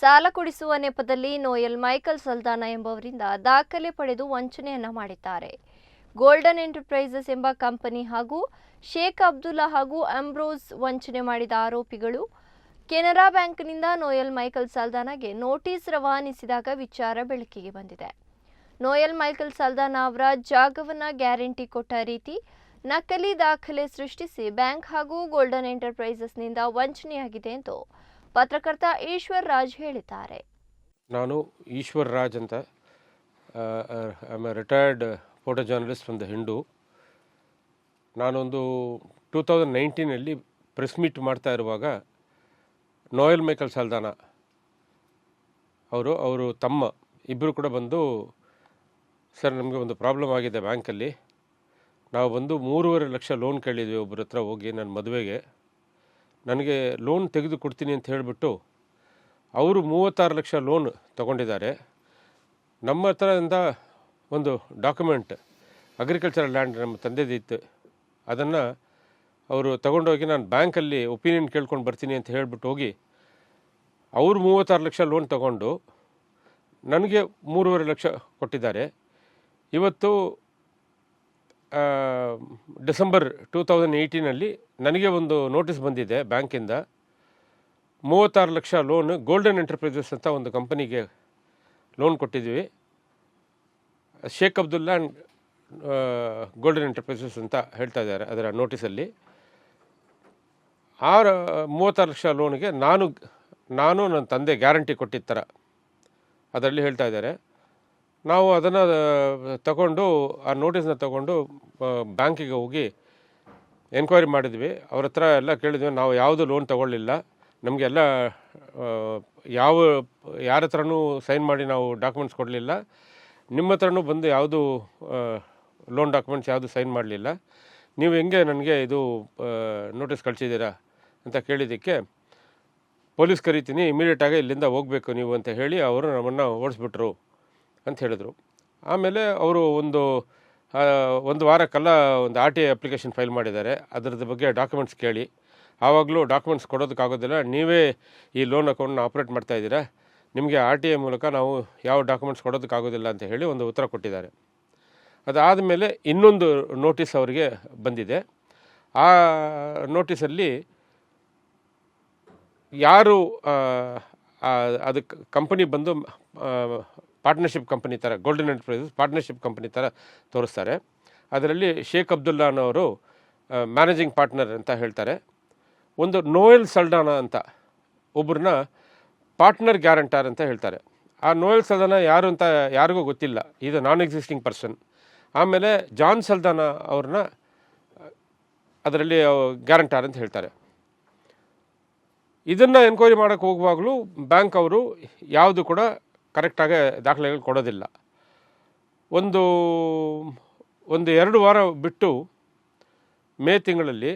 ಸಾಲ ಕೊಡಿಸುವ ನೆಪದಲ್ಲಿ ನೋಯಲ್ ಮೈಕಲ್ ಸಲ್ದಾನ ಎಂಬವರಿಂದ ದಾಖಲೆ ಪಡೆದು ವಂಚನೆಯನ್ನ ಮಾಡಿದ್ದಾರೆ. ಗೋಲ್ಡನ್ ಎಂಟರ್ಪ್ರೈಸಸ್ ಎಂಬ ಕಂಪನಿ ಹಾಗೂ ಶೇಖ್ ಅಬ್ದುಲ್ಲಾ ಹಾಗೂ ಅಂಬ್ರೋಸ್ ವಂಚನೆ ಮಾಡಿದ ಆರೋಪಿಗಳು ಕೆನರಾ ಬ್ಯಾಂಕ್ನಿಂದ ನೋಯಲ್ ಮೈಕಲ್ ಸಲ್ದಾನಗೆ ನೋಟಿಸ್ ರವಾನಿಸಿದಾಗ ವಿಚಾರ ಬೆಳಕಿಗೆ ಬಂದಿದೆ. ನೋಯಲ್ ಮೈಕಲ್ ಸಲ್ದಾನ ಅವರ ಜಾಗವನ್ನು ಗ್ಯಾರಂಟಿ ಕೊಟ್ಟ ರೀತಿ ನಕಲಿ ದಾಖಲೆ ಸೃಷ್ಟಿಸಿ ಬ್ಯಾಂಕ್ ಹಾಗೂ ಗೋಲ್ಡನ್ ಎಂಟರ್ಪ್ರೈಸಸ್ನಿಂದ ವಂಚನೆಯಾಗಿದೆ ಎಂದು ಪತ್ರಕರ್ತ ಈಶ್ವರ್ ರಾಜ್ ಹೇಳಿದ್ದಾರೆ. ನಾನು ಈಶ್ವರ್ ರಾಜ್ ಅಂತ, I am A retired photo journalist from the Hindu. ನಾನೊಂದು 2019 ಪ್ರೆಸ್ ಮೀಟ್ ಮಾಡ್ತಾ ಇರುವಾಗ ನೋಯಲ್ ಮೈಕಲ್ ಸಲ್ದಾನ ಅವರು ತಮ್ಮ ಇಬ್ಬರು ಕೂಡ ಬಂದು, ಸರ್ ನಮಗೆ ಒಂದು ಪ್ರಾಬ್ಲಮ್ ಆಗಿದೆ ಬ್ಯಾಂಕಲ್ಲಿ, ನಾವು ಬಂದು 3.5 ಲಕ್ಷ ಲೋನ್ ಕೇಳಿದ್ವಿ ಒಬ್ಬರ ಹತ್ರ ಹೋಗಿ ನನ್ನ ಮದುವೆಗೆ, ನನಗೆ ಲೋನ್ ತೆಗೆದು ಕೊಡ್ತೀನಿ ಅಂತ ಹೇಳಿಬಿಟ್ಟು ಅವರು 36 ಲಕ್ಷ ಲೋನ್ ತೊಗೊಂಡಿದ್ದಾರೆ. ನಮ್ಮ ಹತ್ರದಿಂದ ಒಂದು ಡಾಕ್ಯುಮೆಂಟ್ ಅಗ್ರಿಕಲ್ಚರಲ್ ಲ್ಯಾಂಡ್ ನಮ್ಮ ತಂದೆದಿತ್ತು, ಅದನ್ನು ಅವರು ತಗೊಂಡೋಗಿ ನಾನು ಬ್ಯಾಂಕಲ್ಲಿ ಒಪಿನಿಯನ್ ಕೇಳ್ಕೊಂಡು ಬರ್ತೀನಿ ಅಂತ ಹೇಳಿಬಿಟ್ಟು ಹೋಗಿ ಅವರು 36 ಲಕ್ಷ ಲೋನ್ ತೊಗೊಂಡು ನನಗೆ 3.5 ಲಕ್ಷ ಕೊಟ್ಟಿದ್ದಾರೆ. ಇವತ್ತು ಡಿಸೆಂಬರ್ 2018 ನನಗೆ ಒಂದು ನೋಟಿಸ್ ಬಂದಿದೆ ಬ್ಯಾಂಕಿಂದ, 36 ಲಕ್ಷ ಲೋನ್ ಗೋಲ್ಡನ್ ಎಂಟರ್ಪ್ರೈಸಸ್ ಅಂತ ಒಂದು ಕಂಪನಿಗೆ ಲೋನ್ ಕೊಟ್ಟಿದ್ವಿ, Sheikh Abdullah and Golden Enterprises ಅಂತ ಹೇಳ್ತಾ ಇದ್ದಾರೆ ಅದರ ನೋಟಿಸಲ್ಲಿ. ಆ 36 ಲಕ್ಷ ಲೋನಿಗೆ ನಾನು ನನ್ನ ತಂದೆ ಗ್ಯಾರಂಟಿ ಕೊಟ್ಟಿದ್ದ ಥರ ಅದರಲ್ಲಿ ಹೇಳ್ತಾ ಇದ್ದಾರೆ. ನಾವು ಅದನ್ನು ತಗೊಂಡು ಆ ನೋಟಿಸ್ನ ತಗೊಂಡು ಬ್ಯಾಂಕಿಗೆ ಹೋಗಿ ಎನ್ಕ್ವೈರಿ ಮಾಡಿದ್ವಿ. ಅವ್ರ ಹತ್ರ ಎಲ್ಲ ಕೇಳಿದ್ವಿ, ನಾವು ಯಾವುದು ಲೋನ್ ತೊಗೊಳ್ಳಿಲ್ಲ, ನಮಗೆಲ್ಲ ಯಾರ ಹತ್ರನೂ ಸೈನ್ ಮಾಡಿ ನಾವು ಡಾಕ್ಯುಮೆಂಟ್ಸ್ ಕೊಡಲಿಲ್ಲ, ನಿಮ್ಮ ಹತ್ರನೂ ಬಂದು ಯಾವುದು ಲೋನ್ ಡಾಕ್ಯುಮೆಂಟ್ಸ್ ಯಾವುದು ಸೈನ್ ಮಾಡಲಿಲ್ಲ, ನೀವು ಹೆಂಗೆ ನನಗೆ ಇದು ನೋಟಿಸ್ ಕಳಿಸಿದ್ದೀರಾ ಅಂತ ಕೇಳಿದ್ದಕ್ಕೆ, ಪೊಲೀಸ್ ಕರಿತೀನಿ, ಇಮಿಡಿಯೇಟಾಗಿ ಇಲ್ಲಿಂದ ಹೋಗಬೇಕು ನೀವು ಅಂತ ಹೇಳಿ ಅವರು ನಮ್ಮನ್ನು ಓಡಿಸ್ಬಿಟ್ರು ಅಂತ ಹೇಳಿದ್ರು. ಆಮೇಲೆ ಅವರು ಒಂದು ವಾರಕ್ಕೆಲ್ಲ ಒಂದು RTI ಅಪ್ಲಿಕೇಶನ್ ಫೈಲ್ ಮಾಡಿದ್ದಾರೆ. ಅದರದ್ದು ಬಗ್ಗೆ ಡಾಕ್ಯುಮೆಂಟ್ಸ್ ಕೇಳಿ, ಆವಾಗಲೂ ಡಾಕ್ಯುಮೆಂಟ್ಸ್ ಕೊಡೋದಕ್ಕಾಗೋದಿಲ್ಲ, ನೀವೇ ಈ ಲೋನ್ ಅಕೌಂಟ್ನ ಆಪ್ರೇಟ್ ಮಾಡ್ತಾಯಿದ್ದೀರಾ, ನಿಮಗೆ RTI ಮೂಲಕ ನಾವು ಯಾವ ಡಾಕ್ಯುಮೆಂಟ್ಸ್ ಕೊಡೋದಕ್ಕಾಗೋದಿಲ್ಲ ಅಂತ ಹೇಳಿ ಒಂದು ಉತ್ತರ ಕೊಟ್ಟಿದ್ದಾರೆ. ಅದಾದಮೇಲೆ ಇನ್ನೊಂದು ನೋಟಿಸ್ ಅವರಿಗೆ ಬಂದಿದೆ. ಆ ನೋಟಿಸಲ್ಲಿ ಯಾರು ಅದಕ್ಕೆ ಕಂಪನಿ ಬಂದು ಪಾರ್ಟ್ನರ್ಶಿಪ್ ಕಂಪನಿ ಥರ, ಗೋಲ್ಡನ್ ಎಂಟರ್ಪ್ರೈಸಸ್ ಪಾರ್ಟ್ನರ್ಶಿಪ್ ಕಂಪನಿ ಥರ ತೋರಿಸ್ತಾರೆ. ಅದರಲ್ಲಿ ಶೇಖ್ ಅಬ್ದುಲ್ಲಾ ಅನ್ನೋರು ಮ್ಯಾನೇಜಿಂಗ್ ಪಾರ್ಟ್ನರ್ ಅಂತ ಹೇಳ್ತಾರೆ. ಒಂದು ನೋಯಲ್ ಸಲ್ದಾನ ಅಂತ ಒಬ್ಬರನ್ನ ಪಾರ್ಟ್ನರ್ ಗ್ಯಾರಂಟರ್ ಅಂತ ಹೇಳ್ತಾರೆ. ಆ ನೋಯಲ್ ಸಲ್ದಾನ ಯಾರು ಅಂತ ಯಾರಿಗೂ ಗೊತ್ತಿಲ್ಲ, ಇದು ನಾನ್ ಎಕ್ಸಿಸ್ಟಿಂಗ್ ಪರ್ಸನ್. ಆಮೇಲೆ ಜಾನ್ ಸಲ್ದಾನ ಅವ್ರನ್ನ ಅದರಲ್ಲಿ ಗ್ಯಾರಂಟರ್ ಅಂತ ಹೇಳ್ತಾರೆ. ಇದನ್ನು ಎನ್ಕ್ವೈರಿ ಮಾಡೋಕ್ಕೆ ಹೋಗುವಾಗಲೂ ಬ್ಯಾಂಕ್ ಅವರು ಯಾವುದು ಕೂಡ ಕರೆಕ್ಟಾಗಿ ದಾಖಲೆಗಳು ಕೊಡೋದಿಲ್ಲ. ಒಂದು 2 ವಾರ ಬಿಟ್ಟು ಮೇ ತಿಂಗಳಲ್ಲಿ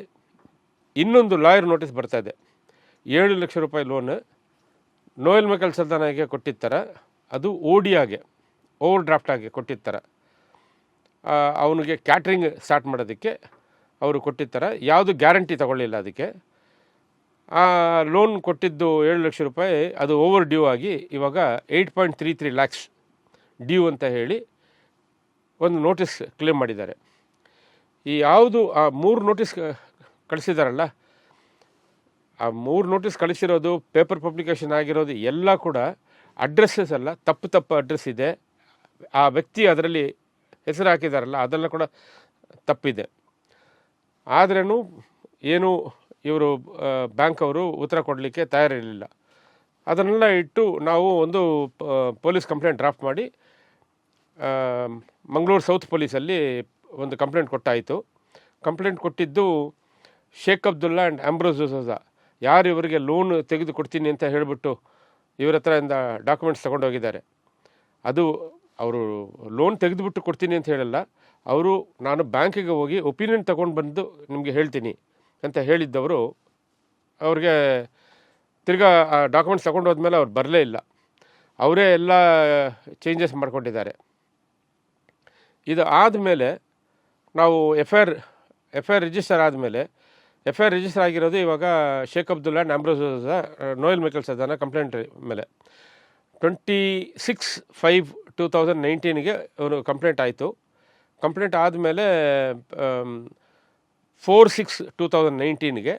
ಇನ್ನೊಂದು ಲಾಯರ್ ನೋಟಿಸ್ ಬರ್ತಾಯಿದೆ. 7 ಲಕ್ಷ ರೂಪಾಯಿ ಲೋನ್ ನೋಯಲ್ ಮೈಕಲ್ ಸಲ್ದಾನಾಗೆ ಕೊಟ್ಟಿರ್ತಾರೆ, ಅದು ODAಗೆ ಓವರ್ ಡ್ರಾಫ್ಟಾಗಿ ಕೊಟ್ಟಿರ್ತಾರೆ. ಅವನಿಗೆ ಕ್ಯಾಟ್ರಿಂಗ್ ಸ್ಟಾರ್ಟ್ ಮಾಡೋದಕ್ಕೆ ಅವರು ಕೊಟ್ಟಿರ್ತಾರೆ, ಯಾವುದು ಗ್ಯಾರಂಟಿ ತಗೊಳ್ಳಿಲ್ಲ ಅದಕ್ಕೆ. ಆ ಲೋನ್ ಕೊಟ್ಟಿದ್ದು 7 ಲಕ್ಷ ರೂಪಾಯಿ, ಅದು ಓವರ್ ಡ್ಯೂ ಆಗಿ ಇವಾಗ 8.33 ಲ್ಯಾಕ್ಸ್ ಡ್ಯೂ ಅಂತ ಹೇಳಿ ಒಂದು ನೋಟಿಸ್ ಕ್ಲೇಮ್ ಮಾಡಿದ್ದಾರೆ. ಈ ಯಾವುದು ಆ 3 ನೋಟಿಸ್ ಕಳಿಸಿದಾರಲ್ಲ, ಆ 3 ನೋಟಿಸ್ ಕಳಿಸಿರೋದು, ಪೇಪರ್ ಪಬ್ಲಿಕೇಶನ್ ಆಗಿರೋದು ಎಲ್ಲ ಕೂಡ ಅಡ್ರೆಸ್ಸಸ್ ಎಲ್ಲ ತಪ್ಪು ಅಡ್ರೆಸ್ ಇದೆ. ಆ ವ್ಯಕ್ತಿ ಅದರಲ್ಲಿ ಹೆಸರು ಹಾಕಿದಾರಲ್ಲ ಅದೆಲ್ಲ ಕೂಡ ತಪ್ಪಿದೆ. ಆದ್ರೂ ಏನು ಇವರು ಬ್ಯಾಂಕ್ ಅವರು ಉತ್ತರ ಕೊಡಲಿಕ್ಕೆ ತಯಾರಿರಲಿಲ್ಲ. ಅದನ್ನೆಲ್ಲ ಇಟ್ಟು ನಾವು ಒಂದು ಪೊಲೀಸ್ ಕಂಪ್ಲೇಂಟ್ ಡ್ರಾಫ್ಟ್ ಮಾಡಿ ಮಂಗಳೂರು ಸೌತ್ ಪೊಲೀಸಲ್ಲಿ ಒಂದು ಕಂಪ್ಲೇಂಟ್ ಕೊಟ್ಟಾಯಿತು. ಕಂಪ್ಲೇಂಟ್ ಕೊಟ್ಟಿದ್ದು ಶೇಖ್ ಅಬ್ದುಲ್ಲಾ ಆ್ಯಂಡ್ ಅಂಬ್ರೋಸ್ ಡಿಸೋಜಾ, ಯಾರು ಇವರಿಗೆ ಲೋನ್ ತೆಗೆದು ಕೊಡ್ತೀನಿ ಅಂತ ಹೇಳಿಬಿಟ್ಟು ಇವರ ಹತ್ರದಿಂದ ಡಾಕ್ಯುಮೆಂಟ್ಸ್ ತೊಗೊಂಡೋಗಿದ್ದಾರೆ. ಅದು ಅವರು ಲೋನ್ ತೆಗೆದುಬಿಟ್ಟು ಕೊಡ್ತೀನಿ ಅಂತ ಹೇಳಲ್ಲ, ಅವರು ನಾನು ಬ್ಯಾಂಕಿಗೆ ಹೋಗಿ ಒಪಿನಿಯನ್ ತೊಗೊಂಡು ಬಂದು ನಿಮಗೆ ಹೇಳ್ತೀನಿ ಅಂತ ಹೇಳಿದ್ದವರು, ಅವ್ರಿಗೆ ತಿರ್ಗಾ ಆ ಡಾಕ್ಯುಮೆಂಟ್ಸ್ ತಗೊಂಡು ಹೋದ್ಮೇಲೆ ಅವ್ರು ಬರಲೇ ಇಲ್ಲ, ಅವರೇ ಎಲ್ಲ ಚೇಂಜಸ್ ಮಾಡ್ಕೊಂಡಿದ್ದಾರೆ. ಇದು ಆದಮೇಲೆ ನಾವು ಎಫ್ ಐ ಆರ್ ರಿಜಿಸ್ಟರ್ ಆದಮೇಲೆ FIR ರಿಜಿಸ್ಟರ್ ಆಗಿರೋದು ಇವಾಗ Sheikh Abdullah and Ambrose Noel Michael Saldanha complaint ಮೇಲೆ 26/5/2019ಗೆ ಅವರು ಕಂಪ್ಲೇಂಟ್ ಆಯಿತು. ಕಂಪ್ಲೇಂಟ್ ಆದಮೇಲೆ 4/6/2019ಗೆ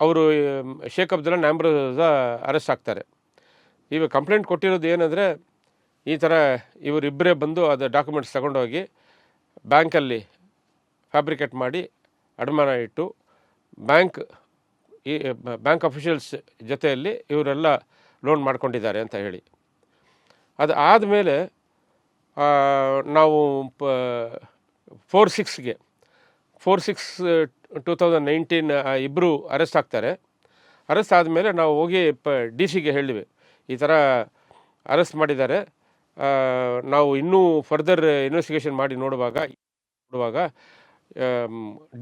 ಅವರು Sheikh Abdullah and Ambrose arrest ಆಗ್ತಾರೆ. ಇವಾಗ ಕಂಪ್ಲೇಂಟ್ ಕೊಟ್ಟಿರೋದು ಏನಂದರೆ, ಈ ಥರ ಇವರಿಬ್ಬರೇ ಬಂದು ಅದು ಡಾಕ್ಯುಮೆಂಟ್ಸ್ ತಗೊಂಡೋಗಿ ಬ್ಯಾಂಕಲ್ಲಿ ಫ್ಯಾಬ್ರಿಕೇಟ್ ಮಾಡಿ ಅಡಮಾನ ಇಟ್ಟು ಬ್ಯಾಂಕ್ ಅಫಿಷಿಯಲ್ಸ್ ಜೊತೆಯಲ್ಲಿ ಇವರೆಲ್ಲ ಲೋನ್ ಮಾಡ್ಕೊಂಡಿದ್ದಾರೆ ಅಂತ ಹೇಳಿ. ಅದು ಆದಮೇಲೆ ನಾವು 4/6/2019 ಇಬ್ಬರು ಅರೆಸ್ಟ್ ಆಗ್ತಾರೆ. ಅರೆಸ್ಟ್ ಆದಮೇಲೆ ನಾವು ಹೋಗಿ DC ಗೆ ಹೇಳಿವಿ, ಈ ಥರ ಅರೆಸ್ಟ್ ಮಾಡಿದ್ದಾರೆ, ನಾವು ಇನ್ನೂ ಫರ್ದರ್ ಇನ್ವೆಸ್ಟಿಗೇಷನ್ ಮಾಡಿ ನೋಡುವಾಗ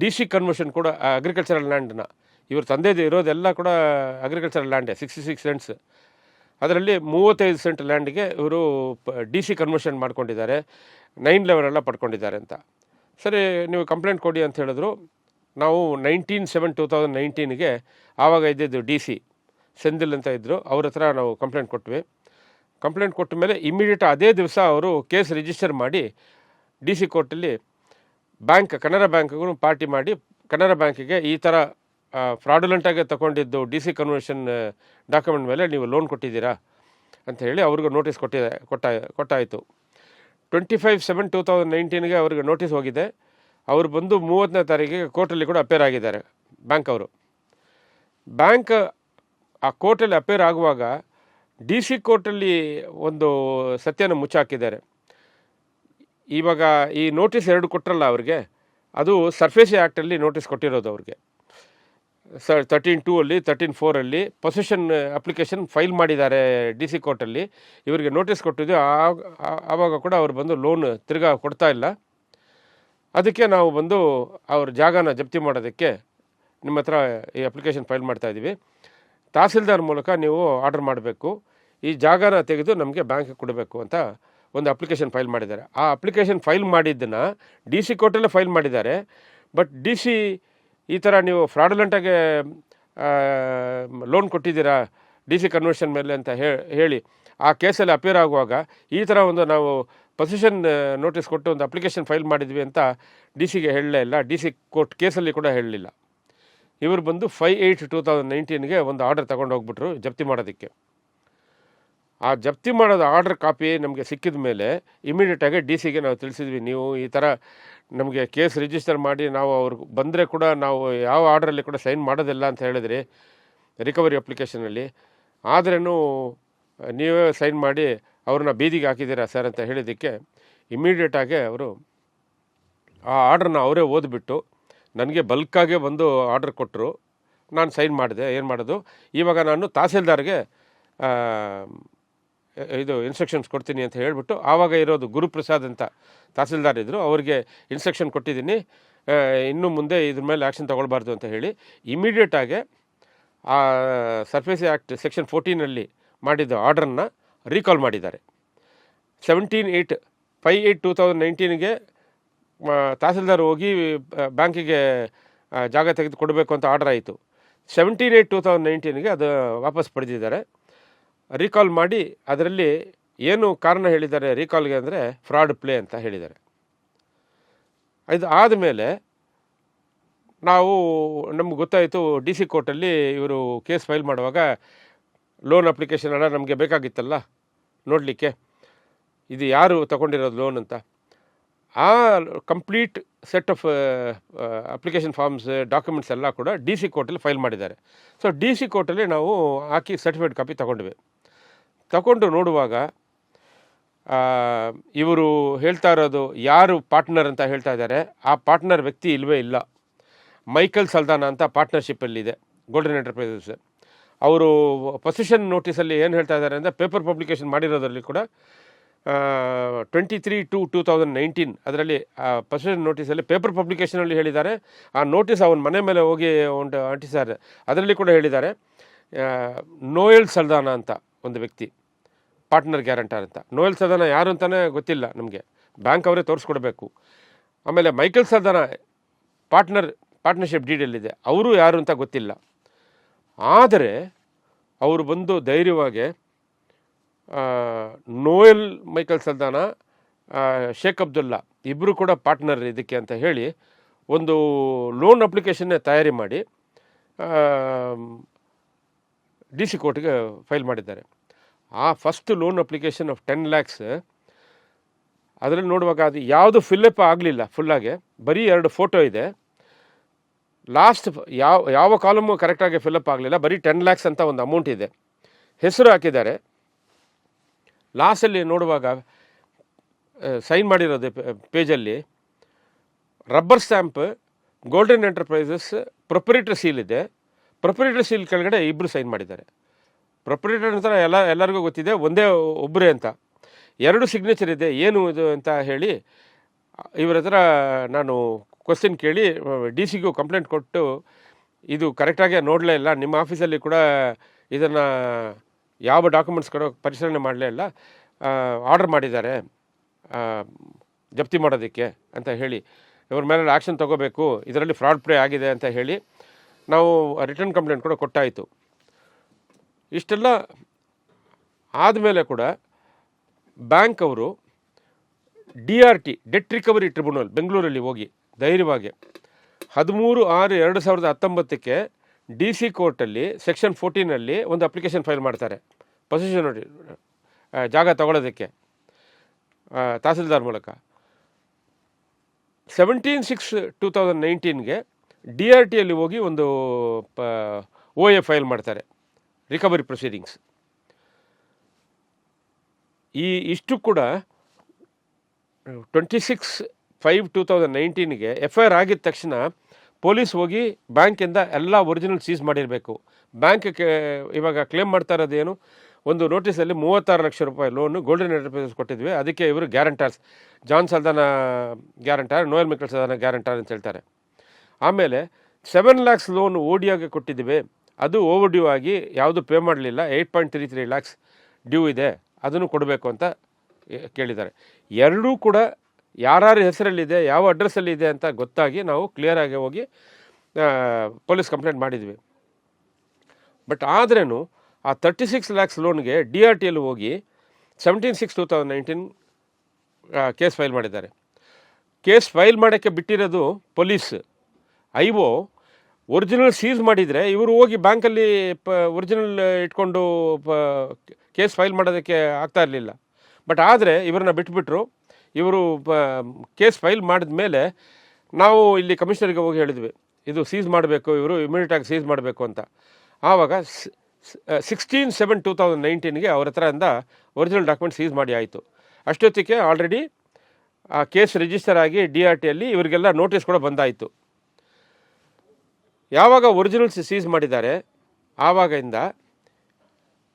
DC ಕನ್ವರ್ಷನ್ ಕೂಡ ಅಗ್ರಿಕಲ್ಚರಲ್ ಲ್ಯಾಂಡ್ನ ಇವ್ರ ತಂದೆದು ಇರೋದೆಲ್ಲ ಕೂಡ ಅಗ್ರಿಕಲ್ಚರಲ್ ಲ್ಯಾಂಡೇ 66 ಸೆಂಟ್ಸ್. ಅದರಲ್ಲಿ 35 ಸೆಂಟ್ ಲ್ಯಾಂಡ್ಗೆ ಇವರು DC ಕನ್ವರ್ಷನ್ ಮಾಡ್ಕೊಂಡಿದ್ದಾರೆ, 9 ಲೆವೆಲ್ ಎಲ್ಲ ಪಡ್ಕೊಂಡಿದ್ದಾರೆ ಅಂತ. ಸರಿ, ನೀವು ಕಂಪ್ಲೇಂಟ್ ಕೊಡಿ ಅಂತ ಹೇಳಿದ್ರು. ನಾವು 19/7/2019ಗೆ ಆವಾಗ ಇದ್ದಿದ್ದು DC ಸೆಂದಿಲ್ ಅಂತ ಇದ್ದರು, ಅವ್ರ ಹತ್ರ ನಾವು ಕಂಪ್ಲೇಂಟ್ ಕೊಟ್ವಿ. ಕಂಪ್ಲೇಂಟ್ ಕೊಟ್ಟ ಮೇಲೆ ಇಮಿಡಿಯೇಟ್ ಅದೇ ದಿವಸ ಅವರು ಕೇಸ್ ರಿಜಿಸ್ಟರ್ ಮಾಡಿ DC ಕೋರ್ಟಲ್ಲಿ ಕೆನರಾ ಬ್ಯಾಂಕ್ಗೂ ಪಾರ್ಟಿ ಮಾಡಿ ಕೆನರಾ ಬ್ಯಾಂಕಿಗೆ ಈ ಥರ ಫ್ರಾಡುಲೆಂಟಾಗಿ ತಗೊಂಡಿದ್ದು DC ಕನ್ವರ್ಷನ್ ಡಾಕ್ಯುಮೆಂಟ್ ಮೇಲೆ ನೀವು ಲೋನ್ ಕೊಟ್ಟಿದ್ದೀರಾ ಅಂತ ಹೇಳಿ ಅವ್ರಿಗೂ ನೋಟಿಸ್ ಕೊಟ್ಟಾಯಿತು. 25/7/2019ಗೆ ಅವ್ರಿಗೆ ನೋಟಿಸ್ ಹೋಗಿದೆ. ಅವರು ಬಂದು 30ನೇ ತಾರೀಕಿಗೆ ಕೋರ್ಟಲ್ಲಿ ಕೂಡ ಅಪೇರ್ ಆಗಿದ್ದಾರೆ ಬ್ಯಾಂಕ್ ಅವರು. ಬ್ಯಾಂಕ್ ಆ ಕೋರ್ಟಲ್ಲಿ ಅಪೇರ್ ಆಗುವಾಗ DC ಕೋರ್ಟಲ್ಲಿ ಒಂದು ಸತ್ಯನ ಮುಚ್ಚಾಕಿದ್ದಾರೆ. ಇವಾಗ ಈ ನೋಟಿಸ್ 2 ಕೊಟ್ಟರಲ್ಲ ಅವ್ರಿಗೆ, ಅದು ಸರ್ಫೇಸಿ ಆ್ಯಕ್ಟಲ್ಲಿ ನೋಟಿಸ್ ಕೊಟ್ಟಿರೋದು ಅವ್ರಿಗೆ. 13(2) 13(4) ಪೊಸೆಷನ್ ಅಪ್ಲಿಕೇಶನ್ ಫೈಲ್ ಮಾಡಿದ್ದಾರೆ DC ಕೋರ್ಟಲ್ಲಿ. ಇವರಿಗೆ ನೋಟಿಸ್ ಕೊಟ್ಟಿದ್ದು ಆವಾಗ ಕೂಡ ಅವ್ರು ಬಂದು ಲೋನ್ ತಿರ್ಗಾ ಕೊಡ್ತಾ ಇಲ್ಲ. ಅದಕ್ಕೆ ನಾವು ಬಂದು ಅವ್ರ ಜಾಗನ ಜಪ್ತಿ ಮಾಡೋದಕ್ಕೆ ನಿಮ್ಮ ಹತ್ರ ಈ ಅಪ್ಲಿಕೇಶನ್ ಫೈಲ್ ಮಾಡ್ತಾಯಿದ್ದೀವಿ. ತಹಸೀಲ್ದಾರ್ ಮೂಲಕ ನೀವು ಆರ್ಡರ್ ಮಾಡಬೇಕು, ಈ ಜಾಗನ ತೆಗೆದು ನಮಗೆ ಬ್ಯಾಂಕಿಗೆ ಕೊಡಬೇಕು ಅಂತ ಒಂದು ಅಪ್ಲಿಕೇಶನ್ ಫೈಲ್ ಮಾಡಿದ್ದಾರೆ. ಆ ಅಪ್ಲಿಕೇಶನ್ ಫೈಲ್ ಮಾಡಿದ್ದನ್ನು DC ಕೋರ್ಟಲ್ಲೇ ಫೈಲ್ ಮಾಡಿದ್ದಾರೆ. ಬಟ್ DC ಈ ಥರ ನೀವು ಫ್ರಾಡುಲೆಂಟಾಗಿ ಲೋನ್ ಕೊಟ್ಟಿದ್ದೀರಾ DC ಕನ್ವರ್ಷನ್ ಮೇಲೆ ಅಂತ ಹೇಳಿ ಆ ಕೇಸಲ್ಲಿ ಅಪೇರ್ ಆಗುವಾಗ ಈ ಥರ ಒಂದು ನಾವು ಪೊಸಿಷನ್ ನೋಟಿಸ್ ಕೊಟ್ಟು ಒಂದು ಅಪ್ಲಿಕೇಶನ್ ಫೈಲ್ ಮಾಡಿದ್ವಿ ಅಂತ DC ಗೆ ಹೇಳಲೇ ಇಲ್ಲ. DC ಕೋರ್ಟ್ ಕೇಸಲ್ಲಿ ಕೂಡ ಹೇಳಲಿಲ್ಲ. ಇವರು ಬಂದು 5/8/2019ಗೆ ಒಂದು ಆರ್ಡರ್ ತಗೊಂಡು ಹೋಗ್ಬಿಟ್ರು ಜಪ್ತಿ ಮಾಡೋದಕ್ಕೆ. ಆ ಜಪ್ತಿ ಮಾಡೋದು ಆರ್ಡರ್ ಕಾಪಿ ನಮಗೆ ಸಿಕ್ಕಿದ ಮೇಲೆ ಇಮಿಡಿಯೇಟಾಗಿ DC ಗೆ ನಾವು ತಿಳಿಸಿದ್ವಿ, ನೀವು ಈ ಥರ ನಮಗೆ ಕೇಸ್ ರಿಜಿಸ್ಟರ್ ಮಾಡಿ ನಾವು ಅವ್ರಿಗೆ ಬಂದರೆ ಕೂಡ ನಾವು ಯಾವ ಆರ್ಡ್ರಲ್ಲಿ ಕೂಡ ಸೈನ್ ಮಾಡೋದಿಲ್ಲ ಅಂತ ಹೇಳಿದ್ರಿ ರಿಕವರಿ ಅಪ್ಲಿಕೇಶನಲ್ಲಿ. ಆದ್ರೂ ನೀವೇ ಸೈನ್ ಮಾಡಿ ಅವ್ರನ್ನ ಬೀದಿಗೆ ಹಾಕಿದ್ದೀರಾ ಸರ್ ಅಂತ ಹೇಳಿದ್ದಕ್ಕೆ ಇಮಿಡಿಯೇಟಾಗಿ ಅವರು ಆ ಆರ್ಡ್ರನ್ನ ಅವರೇ ಓದ್ಬಿಟ್ಟು ನನಗೆ ಬಲ್ಕಾಗೆ ಬಂದು ಆರ್ಡರ್ ಕೊಟ್ಟರು. ನಾನು ಸೈನ್ ಮಾಡಿದೆ. ಏನು ಮಾಡೋದು, ಇವಾಗ ನಾನು ತಹಸೀಲ್ದಾರ್ಗೆ ಇದು ಇನ್ಸ್ಟ್ರಕ್ಷನ್ಸ್ ಕೊಡ್ತೀನಿ ಅಂತ ಹೇಳಿಬಿಟ್ಟು, ಆವಾಗ ಇರೋದು ಗುರುಪ್ರಸಾದ್ ಅಂತ ತಹಸೀಲ್ದಾರ್ ಇದ್ದರು, ಅವ್ರಿಗೆ ಇನ್ಸ್ಟ್ರಕ್ಷನ್ ಕೊಟ್ಟಿದ್ದೀನಿ, ಇನ್ನು ಮುಂದೆ ಇದ್ರ ಮೇಲೆ ಆ್ಯಕ್ಷನ್ ತೊಗೊಳ್ಬಾರ್ದು ಅಂತ ಹೇಳಿ ಇಮಿಡಿಯೇಟಾಗಿ ಆ ಸರ್ಫೇಸಿ ಆ್ಯಕ್ಟ್ ಸೆಕ್ಷನ್ 14 ಮಾಡಿದ ಆರ್ಡ್ರನ್ನ ರೀಕಾಲ್ ಮಾಡಿದ್ದಾರೆ. 17/8/2019ಗೆ ತಹಸೀಲ್ದಾರ್ ಹೋಗಿ ಬ್ಯಾಂಕಿಗೆ ಜಾಗ ತೆಗೆದು ಕೊಡಬೇಕು ಅಂತ ಆರ್ಡರ್ ಆಯಿತು. 17/8/2019ಗೆ ಅದು ವಾಪಸ್ ಪಡೆದಿದ್ದಾರೆ. ರೀಕಾಲ್ ಮಾಡಿ ಅದರಲ್ಲಿ ಏನು ಕಾರಣ ಹೇಳಿದ್ದಾರೆ ರೀಕಾಲ್ಗೆ ಅಂದರೆ ಫ್ರಾಡ್ ಪ್ಲೇ ಅಂತ ಹೇಳಿದ್ದಾರೆ. ಇದು ಆದಮೇಲೆ ನಮ್ಗೆ ಗೊತ್ತಾಯಿತು DC ಕೋರ್ಟಲ್ಲಿ ಇವರು ಕೇಸ್ ಫೈಲ್ ಮಾಡುವಾಗ ಲೋನ್ ಅಪ್ಲಿಕೇಶನ್ ಎಲ್ಲ ನಮಗೆ ಬೇಕಾಗಿತ್ತಲ್ಲ ನೋಡಲಿಕ್ಕೆ, ಇದು ಯಾರು ತಗೊಂಡಿರೋದು ಲೋನ್ ಅಂತ. ಆ complete set of application forms documents ಎಲ್ಲ ಕೂಡ DC ಕೋರ್ಟಲ್ಲಿ ಫೈಲ್ ಮಾಡಿದ್ದಾರೆ. ಸೊ DC ಕೋರ್ಟಲ್ಲಿ ನಾವು ಹಾಕಿ ಸರ್ಟಿಫೈಡ್ ಕಾಪಿ ತಗೊಂಡು ನೋಡುವಾಗ ಇವರು ಹೇಳ್ತಾ ಇರೋದು ಯಾರು ಪಾರ್ಟ್ನರ್ ಅಂತ ಹೇಳ್ತಾ ಇದ್ದಾರೆ, ಆ ಪಾರ್ಟ್ನರ್ ವ್ಯಕ್ತಿ ಇಲ್ಲವೇ ಇಲ್ಲ. ಮೈಕಲ್ ಸಲ್ದಾನ ಅಂತ ಪಾರ್ಟ್ನರ್ಶಿಪ್ಪಲ್ಲಿದೆ ಗೋಲ್ಡನ್ ಎಂಟರ್ಪ್ರೈಸಸ್. ಅವರು ಪೊಸಿಷನ್ ನೋಟಿಸಲ್ಲಿ ಏನು ಹೇಳ್ತಾ ಇದ್ದಾರೆ ಅಂದರೆ, ಪೇಪರ್ ಪಬ್ಲಿಕೇಶನ್ ಮಾಡಿರೋದ್ರಲ್ಲಿ ಕೂಡ 23/2/2019 ಅದರಲ್ಲಿ ಪೊಸಿಷನ್ ನೋಟಿಸಲ್ಲಿ ಪೇಪರ್ ಪಬ್ಲಿಕೇಷನಲ್ಲಿ ಹೇಳಿದ್ದಾರೆ. ಆ ನೋಟಿಸ್ ಅವನ ಮನೆ ಮೇಲೆ ಹೋಗಿ ಅಂಟಿಸಿದ್ದಾರೆ, ಅದರಲ್ಲಿ ಕೂಡ ಹೇಳಿದ್ದಾರೆ ನೋಯಲ್ ಸಲ್ದಾನ ಅಂತ ಒಂದು ವ್ಯಕ್ತಿ ಪಾರ್ಟ್ನರ್ ಗ್ಯಾರಂಟರ್ ಅಂತ. ನೋಯಲ್ ಸಲ್ದಾನ ಯಾರು ಅಂತಲೇ ಗೊತ್ತಿಲ್ಲ ನಮಗೆ, ಬ್ಯಾಂಕ್ ಅವರೇ ತೋರಿಸ್ಕೊಡ್ಬೇಕು. ಆಮೇಲೆ ಮೈಕಲ್ ಸಲ್ದಾನ ಪಾರ್ಟ್ನರ್ಶಿಪ್ ಡೀಡಲ್ಲಿದೆ, ಅವರು ಯಾರು ಅಂತ ಗೊತ್ತಿಲ್ಲ. ಆದರೆ ಅವರು ಬಂದು ಧೈರ್ಯವಾಗಿ ನೋಯಲ್ ಮೈಕಲ್ ಸಲ್ದಾನ, ಶೇಖ್ ಅಬ್ದುಲ್ಲಾ ಇಬ್ಬರು ಕೂಡ ಪಾರ್ಟ್ನರ್ ಇದಕ್ಕೆ ಅಂತ ಹೇಳಿ ಒಂದು ಲೋನ್ ಅಪ್ಲಿಕೇಶನ್ನೇ ತಯಾರಿ ಮಾಡಿ ಡಿ ಸಿ ಕೋರ್ಟ್ಗೆ ಫೈಲ್ ಮಾಡಿದ್ದಾರೆ. ಆ first loan application of 10 lakhs ಅದರಲ್ಲಿ ನೋಡುವಾಗ ಅದು ಯಾವುದು ಫಿಲ್ಲಪ್ ಆಗಲಿಲ್ಲ ಫುಲ್ಲಾಗೆ, ಬರೀ 2 ಫೋಟೋ ಇದೆ. ಲಾಸ್ಟ್ ಯಾವ ಕಾಲಮು ಕರೆಕ್ಟಾಗಿ ಫಿಲ್ಲಪ್ ಆಗಲಿಲ್ಲ, ಬರೀ 10 lakhs ಅಂತ ಒಂದು ಅಮೌಂಟ್ ಇದೆ, ಹೆಸರು ಹಾಕಿದ್ದಾರೆ. ಲಾಸ್ಟಲ್ಲಿ ನೋಡುವಾಗ ಸೈನ್ ಮಾಡಿರೋದು ಪೇಜಲ್ಲಿ rubber stamp, golden enterprises proprietor seal ಇದೆ. ಪ್ರೊಪ್ರೈಟರ್ ಸೀಲ್ ಕೆಳಗಡೆ ಇಬ್ಬರು ಸೈನ್ ಮಾಡಿದ್ದಾರೆ. ಪ್ರೊಪ್ರೈಟರ್ ಅಂತ ಎಲ್ಲರಿಗೂ ಗೊತ್ತಿದೆ, ಒಂದೇ ಒಬ್ಬರೇ ಅಂತ. 2 ಸಿಗ್ನೇಚರ್ ಇದೆ, ಏನು ಇದು ಅಂತ ಹೇಳಿ ಇವರ ಹತ್ರ ನಾನು ಕ್ವಶನ್ ಕೇಳಿ ಡಿ ಸಿಗೂ ಕಂಪ್ಲೇಂಟ್ ಕೊಟ್ಟು ಇದು ಕರೆಕ್ಟಾಗಿ ನೋಡಲೇ ಇಲ್ಲ, ನಿಮ್ಮ ಆಫೀಸಲ್ಲಿ ಕೂಡ ಇದನ್ನು ಯಾವ ಡಾಕ್ಯುಮೆಂಟ್ಸ್ ಕೂಡ ಪರಿಶೀಲನೆ ಮಾಡಲೇ ಇಲ್ಲ, ಆರ್ಡರ್ ಮಾಡಿದ್ದಾರೆ ಜಪ್ತಿ ಮಾಡೋದಕ್ಕೆ ಅಂತ ಹೇಳಿ ಇವ್ರ ಮೇಲೆ ಆ್ಯಕ್ಷನ್ ತೊಗೋಬೇಕು, ಇದರಲ್ಲಿ ಫ್ರಾಡ್ ಪ್ಲೇ ಆಗಿದೆ ಅಂತ ಹೇಳಿ ನಾವು ರಿಟರ್ನ್ ಕಂಪ್ಲೇಂಟ್ ಕೂಡ ಕೊಟ್ಟಾಯಿತು. ಇಷ್ಟೆಲ್ಲ ಆದಮೇಲೆ ಕೂಡ ಬ್ಯಾಂಕ್ ಅವರು DRT ಡೆಟ್ ರಿಕವರಿ ಟ್ರಿಬ್ಯುನಲ್ ಬೆಂಗಳೂರಲ್ಲಿ ಹೋಗಿ ಧೈರ್ಯವಾಗಿ 13/6/2019 ಡಿ ಸಿ ಕೋರ್ಟಲ್ಲಿ ಸೆಕ್ಷನ್ 14 ಒಂದು ಅಪ್ಲಿಕೇಶನ್ ಫೈಲ್ ಮಾಡ್ತಾರೆ, ಪೊಸಿಷನ್ ಜಾಗ ತಗೊಳ್ಳೋದಕ್ಕೆ ತಹಸೀಲ್ದಾರ್ ಮೂಲಕ. 17/6/2019 DRTಯಲ್ಲಿ ಹೋಗಿ ಒಂದು OA ಫೈಲ್ ಮಾಡ್ತಾರೆ, ರಿಕವರಿ ಪ್ರೊಸೀಡಿಂಗ್ಸ್. ಇಷ್ಟು ಕೂಡ 26/5/2019 FIR ಆಗಿದ ತಕ್ಷಣ ಪೊಲೀಸ್ ಹೋಗಿ ಬ್ಯಾಂಕಿಂದ ಎಲ್ಲ ಒರಿಜಿನಲ್ ಸೀಸ್ ಮಾಡಿರಬೇಕು. ಬ್ಯಾಂಕ್ ಇವಾಗ ಕ್ಲೇಮ್ ಮಾಡ್ತಾ ಇರೋದೇನು, ಒಂದು ನೋಟಿಸಲ್ಲಿ 36 ಲಕ್ಷ ರೂಪಾಯಿ ಲೋನು ಗೋಲ್ಡನ್ ಎಂಟರ್ಪ್ರೈಸಸ್ ಕೊಟ್ಟಿದ್ವಿ, ಅದಕ್ಕೆ ಇವರು ಗ್ಯಾರಂಟರ್ಸ್, John ಸಲ್ದಾನ guarantor, Noel Michael ಸಲ್ದಾನ guarantor ಅಂತ ಹೇಳ್ತಾರೆ. ಆಮೇಲೆ 7 lakhs ಲೋನ್ ODಯಾಗೆ ಕೊಟ್ಟಿದ್ದೀವಿ, ಅದು ಓವರ್ ಡ್ಯೂ ಆಗಿ ಯಾವುದು ಪೇ ಮಾಡಲಿಲ್ಲ, 8.33 lakhs ಡ್ಯೂ ಇದೆ, ಅದನ್ನು ಕೊಡಬೇಕು ಅಂತ ಕೇಳಿದ್ದಾರೆ. ಎರಡೂ ಕೂಡ ಯಾರ್ಯಾರ ಹೆಸರಲ್ಲಿದೆ, ಯಾವ ಅಡ್ರೆಸ್ಸಲ್ಲಿ ಇದೆ ಅಂತ ಗೊತ್ತಾಗಿ ನಾವು ಕ್ಲಿಯರಾಗಿ ಹೋಗಿ ಪೊಲೀಸ್ ಕಂಪ್ಲೇಂಟ್ ಮಾಡಿದ್ವಿ. ಬಟ್ ಆದ್ರೂ ಆ 36 lakhs ಲೋನ್ಗೆ DRTಯಲ್ಲಿ ಹೋಗಿ 17/6/2019 ಕೇಸ್ ಫೈಲ್ ಮಾಡಿದ್ದಾರೆ. ಕೇಸ್ ಫೈಲ್ ಮಾಡೋಕ್ಕೆ ಬಿಟ್ಟಿರೋದು ಪೊಲೀಸ್. IO ಒರಿಜಿನಲ್ ಸೀಸ್ ಮಾಡಿದರೆ ಇವರು ಹೋಗಿ ಬ್ಯಾಂಕಲ್ಲಿ ಒರಿಜಿನಲ್ ಇಟ್ಕೊಂಡು ಕೇಸ್ ಫೈಲ್ ಮಾಡೋದಕ್ಕೆ ಆಗ್ತಾ ಇರಲಿಲ್ಲ. ಬಟ್ ಆದರೆ ಇವ್ರನ್ನ ಬಿಟ್ಬಿಟ್ರು. ಇವರು ಕೇಸ್ ಫೈಲ್ ಮಾಡಿದ ಮೇಲೆ ನಾವು ಇಲ್ಲಿ ಕಮಿಷನರ್ಗೆ ಹೋಗಿ ಹೇಳಿದ್ವಿ, ಇದು ಸೀಸ್ ಮಾಡಬೇಕು, ಇವರು ಇಮಿಡಿಯೇಟಾಗಿ ಸೀಸ್ ಮಾಡಬೇಕು ಅಂತ. ಆವಾಗ 16/7/2019 ಅವ್ರ ಹತ್ರದಿಂದ ಒರಿಜಿನಲ್ ಡಾಕ್ಯುಮೆಂಟ್ ಸೀಸ್ ಮಾಡಿ ಆಯಿತು. ಅಷ್ಟೊತ್ತಿಗೆ ಆಲ್ರೆಡಿ ಆ ಕೇಸ್ ರಿಜಿಸ್ಟರ್ ಆಗಿ DRTಯಲ್ಲಿ ಇವರಿಗೆಲ್ಲ ನೋಟಿಸ್ ಕೂಡ ಬಂದಾಯಿತು. ಯಾವಾಗ ಒರಿಜಿನಲ್ಸ್ ಸೀಸ್ ಮಾಡಿದ್ದಾರೆ ಆವಾಗಿಂದ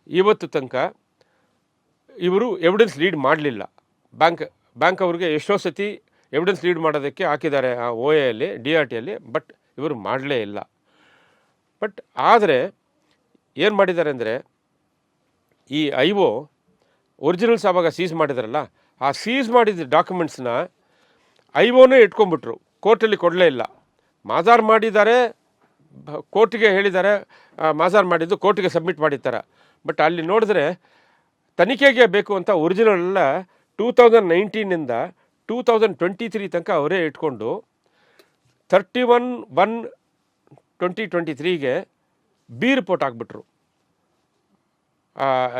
ಇವತ್ತು ತನಕ ಇವರು ಎವಿಡೆನ್ಸ್ ಲೀಡ್ ಮಾಡಲಿಲ್ಲ. ಬ್ಯಾಂಕ್ ಅವ್ರಿಗೆ ಎಷ್ಟೋ ಸತಿ ಎವಿಡೆನ್ಸ್ ಲೀಡ್ ಮಾಡೋದಕ್ಕೆ ಹಾಕಿದ್ದಾರೆ ಆ OAಯಲ್ಲಿ DRTಯಲ್ಲಿ, ಬಟ್ ಇವರು ಮಾಡಲೇ ಇಲ್ಲ. ಬಟ್ ಆದರೆ ಏನು ಮಾಡಿದ್ದಾರೆ ಅಂದರೆ, ಈ IO ಒರಿಜಿನಲ್ಸ್ ಆವಾಗ ಸೀಸ್ ಮಾಡಿದಾರಲ್ಲ, ಆ ಸೀಸ್ ಮಾಡಿದ ಡಾಕ್ಯುಮೆಂಟ್ಸ್ನ IOನೇ ಇಟ್ಕೊಂಡ್ಬಿಟ್ರು, ಕೋರ್ಟಲ್ಲಿ ಕೊಡಲೇ ಇಲ್ಲ. ಮಾಜಾರ್ ಮಾಡಿದ್ದಾರೆ, ಕೋರ್ಟಿಗೆ ಹೇಳಿದ್ದಾರೆ, ಮಾಜಾರ್ ಮಾಡಿದ್ದು ಕೋರ್ಟಿಗೆ ಸಬ್ಮಿಟ್ ಮಾಡಿರ್ತಾರೆ. ಬಟ್ ಅಲ್ಲಿ ನೋಡಿದ್ರೆ ತನಿಖೆಗೆ ಬೇಕು ಅಂತ ಒರಿಜಿನಲ್ 2019ಇಂದ 2023 ತನಕ ಅವರೇ ಇಟ್ಕೊಂಡು 31/1/2023 ಬಿ ರಿಪೋರ್ಟ್ ಆಗಿಬಿಟ್ರು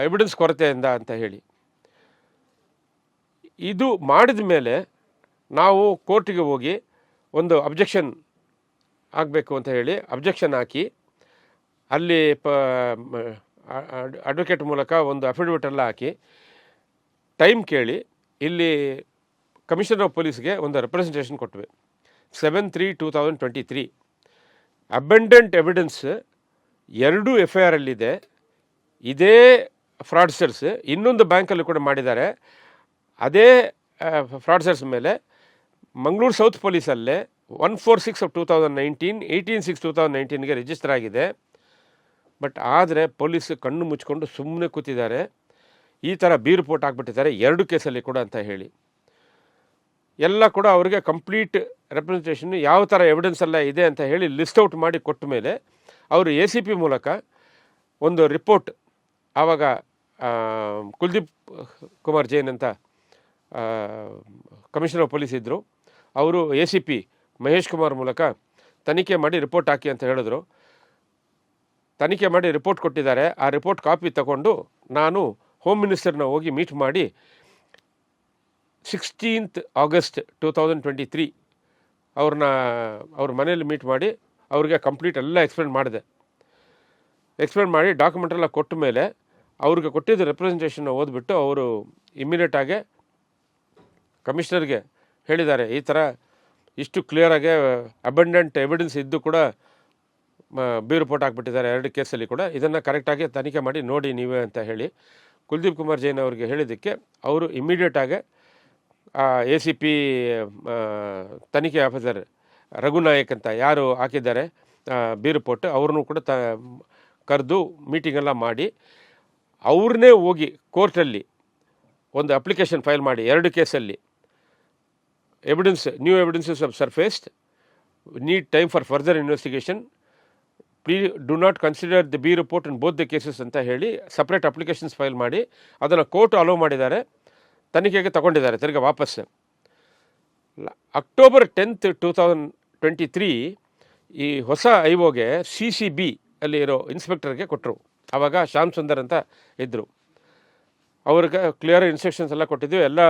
ಎವಿಡೆನ್ಸ್ ಕೊರತೆಯಿಂದ ಅಂತ ಹೇಳಿ. ಇದು ಮಾಡಿದ ಮೇಲೆ ನಾವು ಕೋರ್ಟಿಗೆ ಹೋಗಿ ಒಂದು ಅಬ್ಜೆಕ್ಷನ್ ಆಗಬೇಕು ಅಂತ ಹೇಳಿ ಅಬ್ಜೆಕ್ಷನ್ ಹಾಕಿ ಅಲ್ಲಿ ಅಡ್ವೊಕೇಟ್ ಮೂಲಕ ಒಂದು ಅಫಿಡವಿಟ್ ಎಲ್ಲ ಹಾಕಿ ಟೈಮ್ ಕೇಳಿ ಇಲ್ಲಿ ಕಮಿಷನರ್ ಆಫ್ ಪೊಲೀಸ್ಗೆ ಒಂದು ರೆಪ್ರೆಸೆಂಟೇಷನ್ ಕೊಟ್ವಿ 7/3/2023. ಅಬೆಂಡೆಂಟ್ ಎವಿಡೆನ್ಸ್ 2 FIRಲ್ಲಿದೆ. ಇದೇ ಫ್ರಾಡ್ಸ್ಟರ್ಸ್ ಇನ್ನೊಂದು ಬ್ಯಾಂಕಲ್ಲಿ ಕೂಡ ಮಾಡಿದ್ದಾರೆ. ಅದೇ ಫ್ರಾಡ್ಸ್ಟರ್ಸ್ ಮೇಲೆ ಮಂಗಳೂರು ಸೌತ್ ಪೊಲೀಸಲ್ಲೇ 146/2019 18/6/2019ಗೆ ರಿಜಿಸ್ಟರ್ ಆಗಿದೆ. ಬಟ್ ಆದರೆ ಪೊಲೀಸ್ ಕಣ್ಣು ಮುಚ್ಕೊಂಡು ಸುಮ್ಮನೆ ಕೂತಿದ್ದಾರೆ. ಈ ಥರ ಬಿ ರಿಪೋರ್ಟ್ ಆಗಿಬಿಟ್ಟಿದ್ದಾರೆ 2 ಕೇಸಲ್ಲಿ ಕೂಡ ಅಂತ ಹೇಳಿ. ಎಲ್ಲ ಕೂಡ ಅವರಿಗೆ ಕಂಪ್ಲೀಟ್ ರೆಪ್ರೆಸೆಂಟೇಷನ್ ಯಾವ ಥರ ಎವಿಡೆನ್ಸ್ ಎಲ್ಲ ಇದೆ ಅಂತ ಹೇಳಿ ಲಿಸ್ಟ್ ಔಟ್ ಮಾಡಿ ಕೊಟ್ಟ ಮೇಲೆ ಅವರು ACP ಮೂಲಕ ಒಂದು ರಿಪೋರ್ಟ್, ಆವಾಗ ಕುಲ್ದೀಪ್ ಕುಮಾರ್ ಜೈನ್ ಅಂತ ಕಮಿಷನರ್ ಆಫ್ ಪೊಲೀಸ್ ಇದ್ದರು, ಅವರು ACP ಮಹೇಶ್ ಕುಮಾರ್ ಮೂಲಕ ತನಿಖೆ ಮಾಡಿ ರಿಪೋರ್ಟ್ ಹಾಕಿ ಅಂತ ಹೇಳಿದ್ರು. ತನಿಖೆ ಮಾಡಿ ರಿಪೋರ್ಟ್ ಕೊಟ್ಟಿದ್ದಾರೆ. ಆ ರಿಪೋರ್ಟ್ ಕಾಪಿ ತಗೊಂಡು ನಾನು ಹೋಮ್ ಮಿನಿಸ್ಟರ್ನ ಹೋಗಿ ಮೀಟ್ ಮಾಡಿ 16th August 2023 ಅವ್ರ ಮನೇಲಿ ಮೀಟ್ ಮಾಡಿ ಅವ್ರಿಗೆ ಕಂಪ್ಲೀಟ್ ಎಲ್ಲ ಎಕ್ಸ್ಪ್ಲೇನ್ ಮಾಡಿ ಡಾಕ್ಯುಮೆಂಟ್ ಎಲ್ಲ ಕೊಟ್ಟ ಮೇಲೆ ಅವ್ರಿಗೆ ಕೊಟ್ಟಿದ್ದು ರೆಪ್ರೆಸೆಂಟೇಷನ್ನ ಓದ್ಬಿಟ್ಟು ಅವರು ಇಮಿಡಿಯೇಟಾಗೆ ಕಮಿಷನರ್ಗೆ ಹೇಳಿದ್ದಾರೆ, ಈ ಥರ ಇಷ್ಟು ಕ್ಲಿಯರಾಗೆ ಅಬಂಡೆಂಟ್ ಎವಿಡೆನ್ಸ್ ಇದ್ದು ಕೂಡ ಬಿ ರಿಪೋರ್ಟ್ ಹಾಕ್ಬಿಟ್ಟಿದ್ದಾರೆ 2 ಕೇಸಲ್ಲಿ ಕೂಡ, ಇದನ್ನು ಕರೆಕ್ಟಾಗಿ ತನಿಖೆ ಮಾಡಿ ನೋಡಿ ನೀವೇ ಅಂತ ಹೇಳಿ ಕುಲ್ದೀಪ್ ಕುಮಾರ್ ಜೈನ್ ಅವರಿಗೆ ಹೇಳಿದ್ದಕ್ಕೆ ಅವರು ಇಮಿಡಿಯೇಟಾಗೆ ACP ತನಿಖೆ ಆಫೀಸರ್ ರಘುನಾಯಕ್ ಅಂತ ಯಾರು ಹಾಕಿದ್ದಾರೆ ಬಿ ರಿಪೋರ್ಟ್, ಅವ್ರನ್ನೂ ಕೂಡ ಕರೆದು ಮೀಟಿಂಗೆಲ್ಲ ಮಾಡಿ ಅವ್ರನ್ನೇ ಹೋಗಿ ಕೋರ್ಟಲ್ಲಿ ಒಂದು ಅಪ್ಲಿಕೇಶನ್ ಫೈಲ್ ಮಾಡಿ 2 ಕೇಸಲ್ಲಿ new evidences of surfaced, need time for further investigation, please do not consider the B report in both the cases ಅಂತ ಹೇಳಿ ಸಪ್ರೇಟ್ ಅಪ್ಲಿಕೇಶನ್ಸ್ ಫೈಲ್ ಮಾಡಿ ಅದನ್ನು ಕೋರ್ಟ್ ಅಲೋ ಮಾಡಿದ್ದಾರೆ, ತನಿಖೆಗೆ ತಗೊಂಡಿದ್ದಾರೆ ತಿರ್ಗಿ ವಾಪಸ್. October 10th 2023 ಈ ಹೊಸ ಐಒಗೆ CCB ಅಲ್ಲಿ ಇರೋ ಇನ್ಸ್ಪೆಕ್ಟರ್ಗೆ ಕೊಟ್ಟರು. ಆವಾಗ ಶ್ಯಾಮ್ ಸುಂದರ್ ಅಂತ ಇದ್ದರು. ಅವ್ರಿಗೆ ಕ್ಲಿಯರ್ ಇನ್ಸ್ಟ್ರಕ್ಷನ್ಸ್ ಎಲ್ಲ ಕೊಟ್ಟಿದ್ವಿ, ಎಲ್ಲ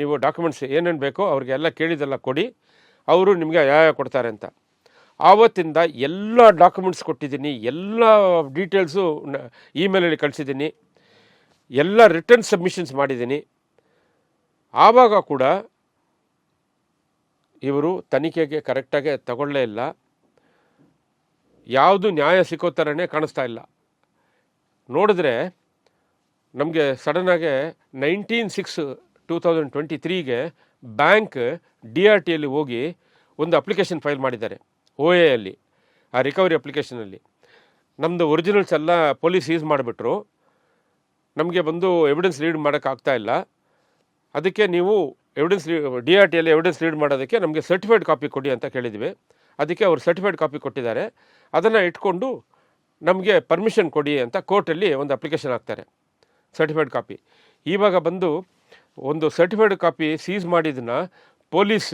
ನೀವು ಡಾಕ್ಯುಮೆಂಟ್ಸ್ ಏನೇನು ಬೇಕೋ ಅವ್ರಿಗೆಲ್ಲ ಕೇಳಿದೆಲ್ಲ ಕೊಡಿ, ಅವರು ನಿಮಗೆ ಯಾವ ಕೊಡ್ತಾರೆ ಅಂತ. ಆವತ್ತಿಂದ ಎಲ್ಲ ಡಾಕ್ಯುಮೆಂಟ್ಸ್ ಕೊಟ್ಟಿದ್ದೀನಿ, ಎಲ್ಲ ಡೀಟೇಲ್ಸು ಇಮೇಲಲ್ಲಿ ಕಳಿಸಿದ್ದೀನಿ, ಎಲ್ಲ ರಿಟರ್ನ್ ಸಬ್ಮಿಷನ್ಸ್ ಮಾಡಿದ್ದೀನಿ. ಆವಾಗ ಕೂಡ ಇವರು ತನಿಖೆಗೆ ಕರೆಕ್ಟಾಗಿ ತಗೊಳ್ಳೇ ಇಲ್ಲ, ಯಾವುದು ನ್ಯಾಯ ಸಿಕ್ಕೋ ಥರನೇ ಕಾಣಿಸ್ತಾ ಇಲ್ಲ. ನೋಡಿದ್ರೆ ನಮಗೆ ಸಡನ್ನಾಗೆ 19/6/2023 ಬ್ಯಾಂಕ್ DRTಯಲ್ಲಿ ಹೋಗಿ ಒಂದು ಅಪ್ಲಿಕೇಶನ್ ಫೈಲ್ ಮಾಡಿದ್ದಾರೆ OA ಅಲ್ಲಿ, ಆ ರಿಕವರಿ ಅಪ್ಲಿಕೇಶನಲ್ಲಿ. ನಮ್ಮದು ಒರಿಜಿನಲ್ಸ್ ಎಲ್ಲ ಪೊಲೀಸ್ ಸೀಸ್ ಮಾಡಿಬಿಟ್ರು, ನಮಗೆ ಬಂದು ಎವಿಡೆನ್ಸ್ ರೀಡ್ ಮಾಡೋಕ್ಕಾಗ್ತಾ ಇಲ್ಲ, ಅದಕ್ಕೆ ನೀವು DRTಯಲ್ಲಿ ಎವಿಡೆನ್ಸ್ ರೀಡ್ ಮಾಡೋದಕ್ಕೆ ನಮಗೆ ಸರ್ಟಿಫೈಡ್ ಕಾಪಿ ಕೊಡಿ ಅಂತ ಕೇಳಿದ್ವಿ. ಅದಕ್ಕೆ ಅವರು ಸರ್ಟಿಫೈಡ್ ಕಾಪಿ ಕೊಟ್ಟಿದ್ದಾರೆ, ಅದನ್ನು ಇಟ್ಕೊಂಡು ನಮಗೆ ಪರ್ಮಿಷನ್ ಕೊಡಿ ಅಂತ ಕೋರ್ಟಲ್ಲಿ ಒಂದು ಅಪ್ಲಿಕೇಶನ್ ಹಾಕ್ತಾರೆ, ಸರ್ಟಿಫೈಡ್ ಕಾಪಿ. ಇವಾಗ ಬಂದು ಒಂದು ಸರ್ಟಿಫೈಡ್ ಕಾಪಿ ಸೀಸ್ ಮಾಡಿದ್ದನ್ನು ಪೊಲೀಸ್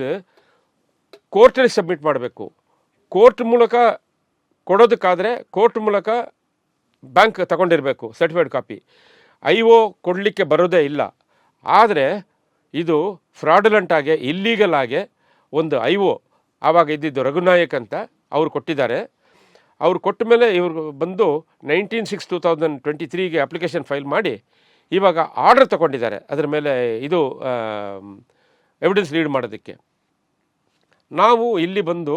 ಕೋರ್ಟಲ್ಲಿ ಸಬ್ಮಿಟ್ ಮಾಡಬೇಕು. ಕೋರ್ಟ್ ಮೂಲಕ ಕೊಡೋದಕ್ಕಾದರೆ ಕೋರ್ಟ್ ಮೂಲಕ ಬ್ಯಾಂಕ್ ತಗೊಂಡಿರಬೇಕು ಸರ್ಟಿಫೈಡ್ ಕಾಪಿ, IO ಕೊಡಲಿಕ್ಕೆ ಬರೋದೇ ಇಲ್ಲ. ಆದರೆ ಇದು ಫ್ರಾಡುಲೆಂಟ್ ಆಗಿ ಇಲ್ಲೀಗಲ್ ಆಗಿ ಒಂದು IO ಆವಾಗ ಇದ್ದಿದ್ದು ರಘುನಾಯಕ್ ಅಂತ ಅವ್ರು ಕೊಟ್ಟಿದ್ದಾರೆ. ಅವ್ರು ಕೊಟ್ಟ ಮೇಲೆ ಇವರು ಬಂದು 19/6/2023 ಅಪ್ಲಿಕೇಶನ್ ಫೈಲ್ ಮಾಡಿ ಇವಾಗ ಆರ್ಡರ್ ತಗೊಂಡಿದ್ದಾರೆ ಅದರ ಮೇಲೆ ಇದು ಎವಿಡೆನ್ಸ್ ರೀಡ್ ಮಾಡೋದಕ್ಕೆ. ನಾವು ಇಲ್ಲಿ ಬಂದು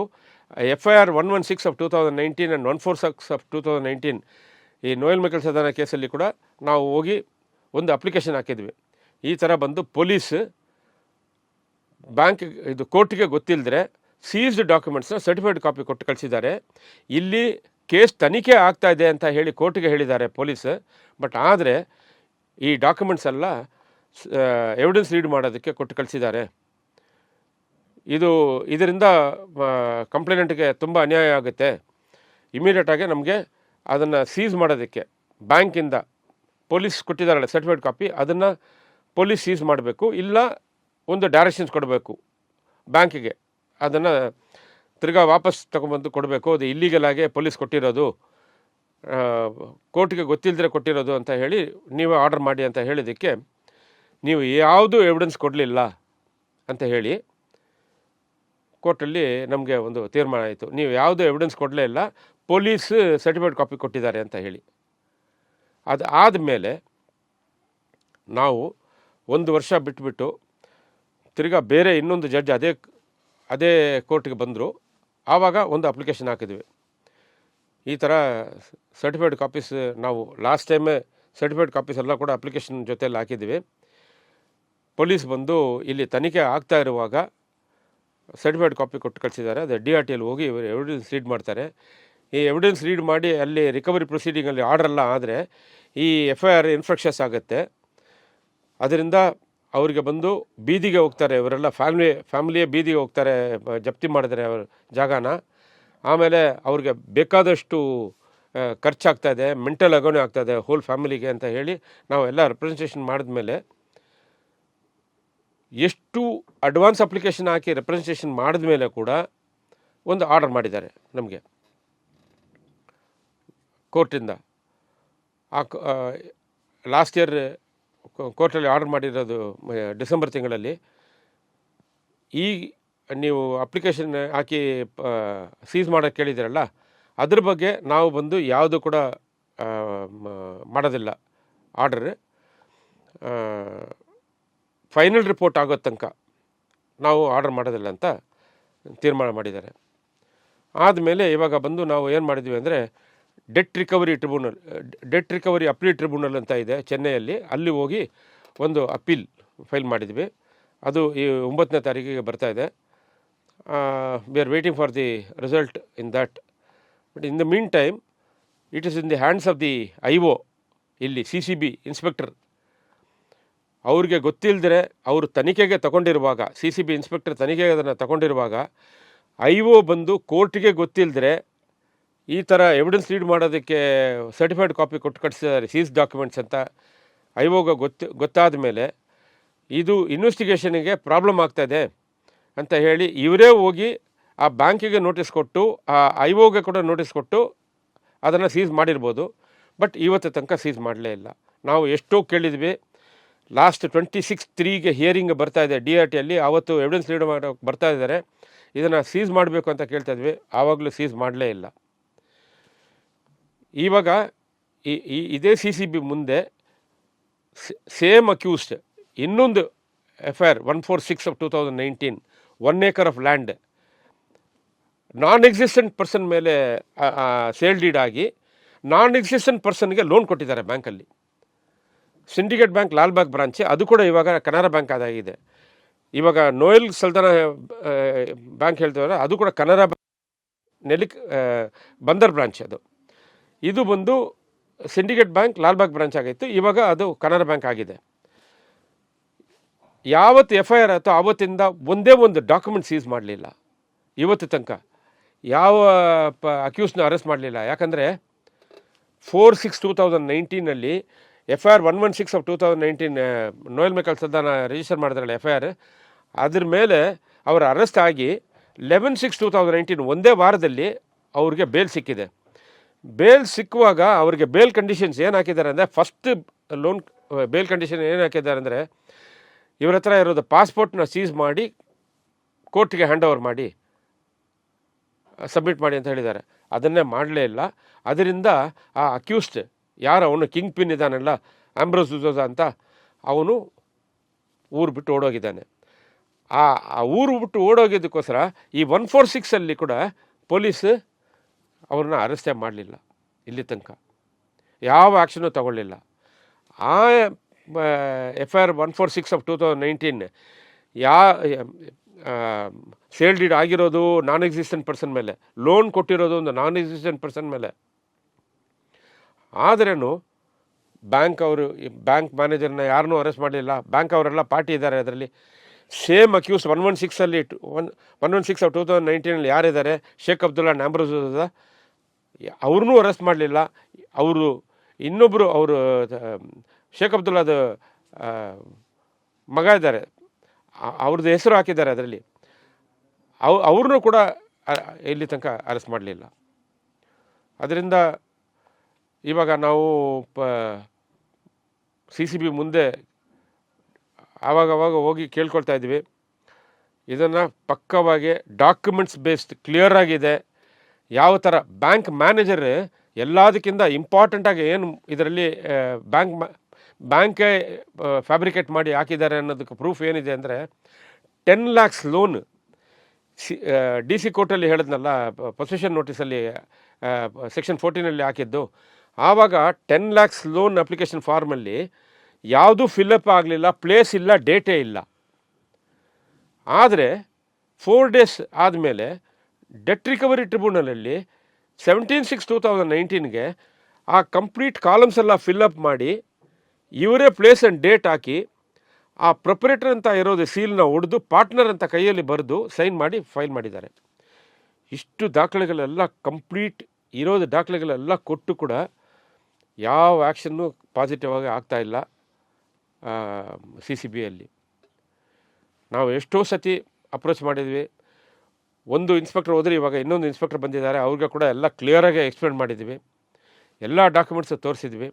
FIR 116/2019 ಆ್ಯಂಡ್ 146/2019 ಈ ನೋಯಲ್ ಮೈಕಲ್ ಸಲ್ದಾನ ಕೇಸಲ್ಲಿ ಕೂಡ ನಾವು ಹೋಗಿ ಒಂದು ಅಪ್ಲಿಕೇಶನ್ ಹಾಕಿದ್ವಿ. ಈ ಥರ ಬಂದು ಪೊಲೀಸ್ ಬ್ಯಾಂಕ್ ಇದು ಕೋರ್ಟಿಗೆ ಗೊತ್ತಿಲ್ಲದ್ರೆ ಸೀಸ್ಡ್ ಡಾಕ್ಯುಮೆಂಟ್ಸ್ನ ಸರ್ಟಿಫೈಡ್ ಕಾಪಿ ಕೊಟ್ಟು ಕಳಿಸಿದ್ದಾರೆ. ಇಲ್ಲಿ ಕೇಸ್ ತನಿಖೆ ಆಗ್ತಾ ಇದೆ ಅಂತ ಹೇಳಿ ಕೋರ್ಟಿಗೆ ಹೇಳಿದ್ದಾರೆ ಪೊಲೀಸ್. ಬಟ್ ಆದರೆ ಈ ಡಾಕ್ಯುಮೆಂಟ್ಸ್ ಎಲ್ಲ ಎವಿಡೆನ್ಸ್ ರೀಡ್ ಮಾಡೋದಕ್ಕೆ ಕೊಟ್ಟು ಕಳಿಸಿದ್ದಾರೆ. ಇದರಿಂದ ಕಂಪ್ಲೇನೆಂಟ್ಗೆ ತುಂಬ ಅನ್ಯಾಯ ಆಗುತ್ತೆ. ಇಮಿಡಿಯೇಟಾಗಿ ನಮಗೆ ಅದನ್ನು ಸೀಸ್ ಮಾಡೋದಕ್ಕೆ ಬ್ಯಾಂಕಿಂದ ಪೊಲೀಸ್ ಕೊಟ್ಟಿದ್ದಾರಲ್ಲ ಸರ್ಟಿಫೈಡ್ ಕಾಪಿ, ಅದನ್ನು ಪೊಲೀಸ್ ಸೀಸ್ ಮಾಡಬೇಕು, ಇಲ್ಲ ಒಂದು ಡೈರೆಕ್ಷನ್ಸ್ ಕೊಡಬೇಕು ಬ್ಯಾಂಕಿಗೆ, ಅದನ್ನು ತಿರ್ಗಾ ವಾಪಸ್ ತೊಗೊಂಬಂದು ಕೊಡಬೇಕು. ಅದು ಇಲ್ಲೀಗಲಾಗೆ ಪೊಲೀಸ್ ಕೊಟ್ಟಿರೋದು, ಕೋರ್ಟಿಗೆ ಗೊತ್ತಿಲ್ಲದ್ರೆ ಕೊಟ್ಟಿರೋದು ಅಂತ ಹೇಳಿ ನೀವು ಆರ್ಡರ್ ಮಾಡಿ ಅಂತ ಹೇಳಿದ್ದಕ್ಕೆ ನೀವು ಯಾವುದೂ ಎವಿಡೆನ್ಸ್ ಕೊಡಲಿಲ್ಲ ಅಂತ ಹೇಳಿ ಕೋರ್ಟಲ್ಲಿ ನಮಗೆ ಒಂದು ತೀರ್ಮಾನ ಆಯಿತು. ನೀವು ಯಾವುದೂ ಎವಿಡೆನ್ಸ್ ಕೊಡಲೇ ಇಲ್ಲ, ಪೊಲೀಸ್ ಸರ್ಟಿಫೈಡ್ ಕಾಪಿ ಕೊಟ್ಟಿದ್ದಾರೆ ಅಂತ ಹೇಳಿ. ಅದು ಆದಮೇಲೆ ನಾವು 1 ವರ್ಷ ಬಿಟ್ಬಿಟ್ಟು ತಿರ್ಗಾ ಬೇರೆ ಇನ್ನೊಂದು ಜಡ್ಜ್ ಅದೇ ಕೋರ್ಟ್ಗೆ ಬಂದರು. ಆವಾಗ ಒಂದು ಅಪ್ಲಿಕೇಶನ್ ಹಾಕಿದ್ವಿ. ಈ ಥರ ಸರ್ಟಿಫೈಡ್ ಕಾಪೀಸ್ ನಾವು ಲಾಸ್ಟ್ ಟೈಮೇ ಸರ್ಟಿಫೈಡ್ ಕಾಪೀಸ್ ಎಲ್ಲ ಕೂಡ ಅಪ್ಲಿಕೇಶನ್ ಜೊತೆಯಲ್ಲಿ ಹಾಕಿದ್ವಿ. ಪೊಲೀಸ್ ಬಂದು ಇಲ್ಲಿ ತನಿಖೆ ಆಗ್ತಾ ಇರುವಾಗ ಸರ್ಟಿಫೈಡ್ ಕಾಪಿ ಕೊಟ್ಟು ಕಳಿಸಿದ್ದಾರೆ. ಅದು DRTಯಲ್ಲಿ ಹೋಗಿ ಇವರು ಎವಿಡೆನ್ಸ್ ರೀಡ್ ಮಾಡ್ತಾರೆ. ಈ ಎವಿಡೆನ್ಸ್ ರೀಡ್ ಮಾಡಿ ಅಲ್ಲಿ ರಿಕವರಿ ಪ್ರೊಸೀಡಿಂಗಲ್ಲಿ ಆರ್ಡ್ರ್ ಎಲ್ಲ ಆದರೆ ಈ FIR ಇನ್ಫ್ರಕ್ಷನ್ಸ್ ಆಗುತ್ತೆ. ಅದರಿಂದ ಅವರಿಗೆ ಬಂದು ಬೀದಿಗೆ ಹೋಗ್ತಾರೆ, ಇವರೆಲ್ಲ ಫ್ಯಾಮಿಲಿಯೇ ಬೀದಿಗೆ ಹೋಗ್ತಾರೆ, ಜಪ್ತಿ ಮಾಡಿದರೆ ಅವ್ರ ಜಾಗನ. ಆಮೇಲೆ ಅವ್ರಿಗೆ ಬೇಕಾದಷ್ಟು ಖರ್ಚಾಗ್ತಾಯಿದೆ, ಮೆಂಟಲ್ ಅಗೋಣಿ ಆಗ್ತಾಯಿದೆ ಹೋಲ್ ಫ್ಯಾಮಿಲಿಗೆ ಅಂತ ಹೇಳಿ ನಾವು ಎಲ್ಲ ರೆಪ್ರೆಸೆಂಟೇಷನ್ ಮಾಡಿದ್ಮೇಲೆ ಎಷ್ಟು ಅಡ್ವಾನ್ಸ್ ಅಪ್ಲಿಕೇಶನ್ ಹಾಕಿ ರೆಪ್ರೆಸೆಂಟೇಷನ್ ಮಾಡಿದ ಮೇಲೆ ಕೂಡ ಒಂದು ಆರ್ಡರ್ ಮಾಡಿದ್ದಾರೆ ನಮಗೆ ಕೋರ್ಟಿಂದ. ಲಾಸ್ಟ್ ಇಯರ್ ಕೋರ್ಟಲ್ಲಿ ಆರ್ಡರ್ ಮಾಡಿರೋದು ಡಿಸೆಂಬರ್ ತಿಂಗಳಲ್ಲಿ. ಈ ನೀವು ಅಪ್ಲಿಕೇಶನ್ ಹಾಕಿ ಸೀಸ್ ಮಾಡೋಕ್ಕೆ ಕೇಳಿದ್ದೀರಲ್ಲ, ಅದ್ರ ಬಗ್ಗೆ ನಾವು ಬಂದು ಯಾವುದು ಕೂಡ ಮಾಡೋದಿಲ್ಲ. ಆರ್ಡರ್ ಫೈನಲ್ ರಿಪೋರ್ಟ್ ಆಗೋ ತನಕ ನಾವು ಆರ್ಡರ್ ಮಾಡೋದಿಲ್ಲ ಅಂತ ತೀರ್ಮಾನ ಮಾಡಿದ್ದಾರೆ. ಆದಮೇಲೆ ಇವಾಗ ಬಂದು ನಾವು ಏನು ಮಾಡಿದ್ವಿ ಅಂದರೆ ಡೆಟ್ ರಿಕವರಿ ಅಪೀಲ್ ಟ್ರಿಬ್ಯುನಲ್ ಅಂತ ಇದೆ ಚೆನ್ನೈಯಲ್ಲಿ, ಅಲ್ಲಿ ಹೋಗಿ ಒಂದು ಅಪೀಲ್ ಫೈಲ್ ಮಾಡಿದ್ವಿ. ಅದು ಈ 9ನೇ ತಾರೀಕಿಗೆ ಬರ್ತಾ ಇದೆ. We are waiting for the result in that. But in the mean time it is in the hands of the IO ಇಲ್ಲಿ CCB ಇನ್ಸ್ಪೆಕ್ಟರ್. ಅವ್ರಿಗೆ ಗೊತ್ತಿಲ್ಲದ್ರೆ ಅವರು ತನಿಖೆಗೆ ತಗೊಂಡಿರುವಾಗ, CCB ಇನ್ಸ್ಪೆಕ್ಟರ್ ತನಿಖೆಗೆ ಅದನ್ನು ತಗೊಂಡಿರುವಾಗ IO ಬಂದು ಕೋರ್ಟಿಗೆ ಗೊತ್ತಿಲ್ಲದ್ರೆ ಈ ಥರ ಎವಿಡೆನ್ಸ್ ಲೀಡ್ ಮಾಡೋದಕ್ಕೆ ಸರ್ಟಿಫೈಡ್ ಕಾಪಿ ಕೊಟ್ಟು ಕಳಿಸಿದ್ದಾರೆ ಸೀಸ್ ಡಾಕ್ಯುಮೆಂಟ್ಸ್ ಅಂತ. IOಗೆ ಗೊತ್ತಾದ ಮೇಲೆ ಇದು ಇನ್ವೆಸ್ಟಿಗೇಷನಿಗೆ ಪ್ರಾಬ್ಲಮ್ ಆಗ್ತಾಯಿದೆ ಅಂತ ಹೇಳಿ ಇವರೇ ಹೋಗಿ ಆ ಬ್ಯಾಂಕಿಗೆ ನೋಟಿಸ್ ಕೊಟ್ಟು, ಆ IOಗೆ ಕೂಡ ನೋಟಿಸ್ ಕೊಟ್ಟು ಅದನ್ನು ಸೀಸ್ ಮಾಡಿರ್ಬೋದು. ಬಟ್ ಇವತ್ತು ತನಕ ಸೀಸ್ ಮಾಡಲೇ ಇಲ್ಲ. ನಾವು ಎಷ್ಟೋ ಕೇಳಿದ್ವಿ. ಲಾಸ್ಟ್ 26/3ಗೆ ಹಿಯರಿಂಗ್ ಬರ್ತಾ ಇದೆ DRTಯಲ್ಲಿ. ಆವತ್ತು ಎವಿಡೆನ್ಸ್ ಲೀಡ್ ಮಾಡೋಕ್ಕೆ ಬರ್ತಾ ಇದ್ದಾರೆ, ಇದನ್ನು ಸೀಸ್ ಮಾಡಬೇಕು ಅಂತ ಕೇಳ್ತಾ ಇದ್ವಿ. ಆವಾಗಲೂ ಸೀಸ್ ಮಾಡಲೇ ಇಲ್ಲ. ಇವಾಗ ಇದೇ CCB ಮುಂದೆ ಸೇಮ್ ಅಕ್ಯೂಸ್ಡ್ ಇನ್ನೊಂದು FIR 146 of 2019 1 acre of land non existent person ಮೇಲೆ ಸೇಲ್ ಡೀಡ್ ಆಗಿ ನಾನ್ ಎಕ್ಸಿಸ್ಟೆಂಟ್ ಪರ್ಸನ್ಗೆ ಲೋನ್ ಕೊಟ್ಟಿದ್ದಾರೆ ಬ್ಯಾಂಕಲ್ಲಿ. ಸಿಂಡಿಕೇಟ್ ಬ್ಯಾಂಕ್ ಲಾಲ್ಬಾಗ್ ಬ್ರಾಂಚ್, ಅದು ಕೂಡ ಇವಾಗ ಕೆನರಾ ಬ್ಯಾಂಕ್ ಆದಾಗಿದೆ. ಇವಾಗ ನೋಯಲ್ ಸಲ್ತಾನ ಬ್ಯಾಂಕ್ ಹೇಳ್ತೀವಲ್ಲ, ಅದು ಕೂಡ ಕೆನರಾ ಬಂದರ್ ಬ್ರಾಂಚ್. ಇದು ಬಂದು ಸಿಂಡಿಕೇಟ್ ಬ್ಯಾಂಕ್ ಲಾಲ್ಬಾಗ್ ಬ್ರಾಂಚ್ ಆಗಿತ್ತು, ಇವಾಗ ಅದು ಕೆನರಾ ಬ್ಯಾಂಕ್ ಆಗಿದೆ. ಯಾವತ್ತು FIR ಆಯಿತು ಆವತ್ತಿಂದ ಒಂದೇ ಒಂದು ಡಾಕ್ಯುಮೆಂಟ್ ಸೀಸ್ ಮಾಡಲಿಲ್ಲ. ಇವತ್ತು ತನಕ ಯಾವ ಅಕ್ಯೂಸ್ನ ಅರೆಸ್ಟ್ ಮಾಡಲಿಲ್ಲ. ಯಾಕಂದರೆ 4/6/2019 FIR 116 of 2019 Noel Michael Saldanha register ಮಾಡಿದ್ರಲ್ಲ FIR, ಅದ್ರ ಮೇಲೆ ಅವರು ಅರೆಸ್ಟ್ ಆಗಿ 11/6/2019 ಒಂದೇ ವಾರದಲ್ಲಿ ಅವ್ರಿಗೆ ಬೇಲ್ ಸಿಕ್ಕಿದೆ. ಬೇಲ್ ಸಿಕ್ಕುವಾಗ ಅವ್ರಿಗೆ ಬೇಲ್ ಕಂಡೀಷನ್ಸ್ ಏನು ಹಾಕಿದ್ದಾರೆ ಅಂದರೆ, ಫಸ್ಟ್ ಲೋನ್ ಬೇಲ್ ಕಂಡೀಷನ್ ಏನು ಹಾಕಿದ್ದಾರೆ ಅಂದರೆ, ಇವ್ರ ಹತ್ರ ಇರೋದು ಪಾಸ್ಪೋರ್ಟ್ನ ಸೀಸ್ ಮಾಡಿ ಕೋರ್ಟ್ಗೆ ಹ್ಯಾಂಡ್ ಓವರ್ ಮಾಡಿ ಸಬ್ಮಿಟ್ ಮಾಡಿ ಅಂತ ಹೇಳಿದ್ದಾರೆ. ಅದನ್ನೇ ಮಾಡಲೇ ಇಲ್ಲ. ಅದರಿಂದ ಆ ಅಕ್ಯೂಸ್ಡ್ ಯಾರು ಅವನು ಕಿಂಗ್ ಪಿನ್ ಇದ್ದಾನಲ್ಲ ಆಂಬ್ರೋಸ್ ಡಿಸೋಜಾ ಅಂತ, ಅವನು ಊರು ಬಿಟ್ಟು ಓಡೋಗಿದ್ದಾನೆ. ಆ ಊರು ಬಿಟ್ಟು ಓಡೋಗಿದ್ದಕ್ಕೋಸ್ಕರ ಈ 146 ಕೂಡ ಪೊಲೀಸ್ ಅವ್ರನ್ನ ಅರೆಸ್ಟೇ ಮಾಡಲಿಲ್ಲ. ಇಲ್ಲಿ ತನಕ ಯಾವ ಆ್ಯಕ್ಷನು ತಗೊಳ್ಳಿಲ್ಲ. ಆ FIR 146 ಆಫ್ 2019 ಸೇಲ್ ಡೀಡ್ ಆಗಿರೋದು ನಾನ್ ಎಕ್ಸಿಸ್ಟೆಂಟ್ ಪರ್ಸನ್ ಮೇಲೆ, ಲೋನ್ ಕೊಟ್ಟಿರೋದು ಒಂದು ನಾನ್ ಎಕ್ಸಿಸ್ಟೆಂಟ್ ಪರ್ಸನ್ ಮೇಲೆ. ಆದ್ರೂ ಬ್ಯಾಂಕ್ ಮ್ಯಾನೇಜರ್ನ ಯಾರನ್ನೂ ಅರೆಸ್ಟ್ ಮಾಡಲಿಲ್ಲ. ಬ್ಯಾಂಕ್ ಅವರೆಲ್ಲ ಪಾರ್ಟಿ ಇದ್ದಾರೆ ಅದರಲ್ಲಿ. ಸೇಮ್ ಅಕ್ಯೂಸ್ 116 ಆಫ್ 2019 ಯಾರಿದ್ದಾರೆ, ಶೇಖ್ ಅಬ್ದುಲ್ಲಾ ಆಂಬ್ರೋಸ್ ಅವ್ರನ್ನೂ ಅರೆಸ್ಟ್ ಮಾಡಲಿಲ್ಲ. ಅವರು ಇನ್ನೊಬ್ಬರು ಶೇಖ್ ಅಬ್ದುಲ್ಲಾದ ಮಗ ಇದ್ದಾರೆ, ಅವ್ರದ್ದು ಹೆಸರು ಹಾಕಿದ್ದಾರೆ ಅದರಲ್ಲಿ. ಅವ್ರನ್ನೂ ಕೂಡ ಇಲ್ಲಿ ತನಕ ಅರೆಸ್ಟ್ ಮಾಡಲಿಲ್ಲ. ಅದರಿಂದ ಇವಾಗ ನಾವು CCB ಮುಂದೆ ಆವಾಗವಾಗ ಹೋಗಿ ಕೇಳ್ಕೊಳ್ತಾ ಇದ್ವಿ, ಇದನ್ನು ಪಕ್ಕವಾಗಿ ಡಾಕ್ಯುಮೆಂಟ್ಸ್ ಬೇಸ್ಡ್ ಕ್ಲಿಯರ್ ಆಗಿದೆ. ಯಾವ ಥರ ಬ್ಯಾಂಕ್ ಮ್ಯಾನೇಜರ್ ಎಲ್ಲದಕ್ಕಿಂತ ಇಂಪಾರ್ಟೆಂಟಾಗಿ ಏನು ಇದರಲ್ಲಿ ಬ್ಯಾಂಕೇ ಫ್ಯಾಬ್ರಿಕೇಟ್ ಮಾಡಿ ಹಾಕಿದ್ದಾರೆ ಅನ್ನೋದಕ್ಕೆ ಪ್ರೂಫ್ ಏನಿದೆ ಅಂದರೆ, 10 lakhs ಲೋನ್ DC ಕೋರ್ಟಲ್ಲಿ ಹೇಳಿದ್ನಲ್ಲ, ಪೊಸೆಷನ್ ನೋಟಿಸಲ್ಲಿ ಸೆಕ್ಷನ್ 14 ಹಾಕಿದ್ದು. ಆವಾಗ 10 lakhs ಲೋನ್ ಅಪ್ಲಿಕೇಶನ್ ಫಾರ್ಮಲ್ಲಿ ಯಾವುದೂ ಫಿಲ್ಲಪ್ ಆಗಲಿಲ್ಲ, ಪ್ಲೇಸ್ ಇಲ್ಲ, ಡೇಟೇ ಇಲ್ಲ. ಆದರೆ 4 days ಆದಮೇಲೆ ಡೆಟ್ ರಿಕವರಿ ಟ್ರಿಬ್ಯುನಲಲ್ಲಿ 17/6/2019 ಆ ಕಂಪ್ಲೀಟ್ ಕಾಲಮ್ಸ್ ಎಲ್ಲ ಫಿಲ್ಲಪ್ ಮಾಡಿ ಇವರೇ ಪ್ಲೇಸ್ ಆ್ಯಂಡ್ ಡೇಟ್ ಹಾಕಿ ಆ ಪ್ರೊಪ್ರೇಟರ್ ಅಂತ ಇರೋದು ಸೀಲ್ನ ಹೊಡೆದು ಪಾರ್ಟ್ನರ್ ಅಂತ ಕೈಯಲ್ಲಿ ಬರೆದು ಸೈನ್ ಮಾಡಿ ಫೈಲ್ ಮಾಡಿದ್ದಾರೆ. ಇಷ್ಟು ದಾಖಲೆಗಳೆಲ್ಲ ಕಂಪ್ಲೀಟ್ ಇರೋದು ದಾಖಲೆಗಳೆಲ್ಲ ಕೊಟ್ಟು ಕೂಡ ಯಾವ ಆ್ಯಕ್ಷನ್ನು ಪಾಸಿಟಿವ್ ಆಗಿ ಆಗ್ತಾಯಿಲ್ಲ CCBಯಲ್ಲಿ. ನಾವು ಎಷ್ಟೋ ಸತಿ ಅಪ್ರೋಚ್ ಮಾಡಿದ್ವಿ. ಒಂದು ಇನ್ಸ್ಪೆಕ್ಟರ್ ಹೋದರೆ ಇವಾಗ ಇನ್ನೊಂದು ಇನ್ಸ್ಪೆಕ್ಟರ್ ಬಂದಿದ್ದಾರೆ, ಅವ್ರಿಗೆ ಕೂಡ ಎಲ್ಲ ಕ್ಲಿಯರಾಗಿ ಎಕ್ಸ್ಪ್ಲೇನ್ ಮಾಡಿದ್ವಿ. ಎಲ್ಲ ಡಾಕ್ಯುಮೆಂಟ್ಸು ತೋರಿಸಿದ್ವಿ.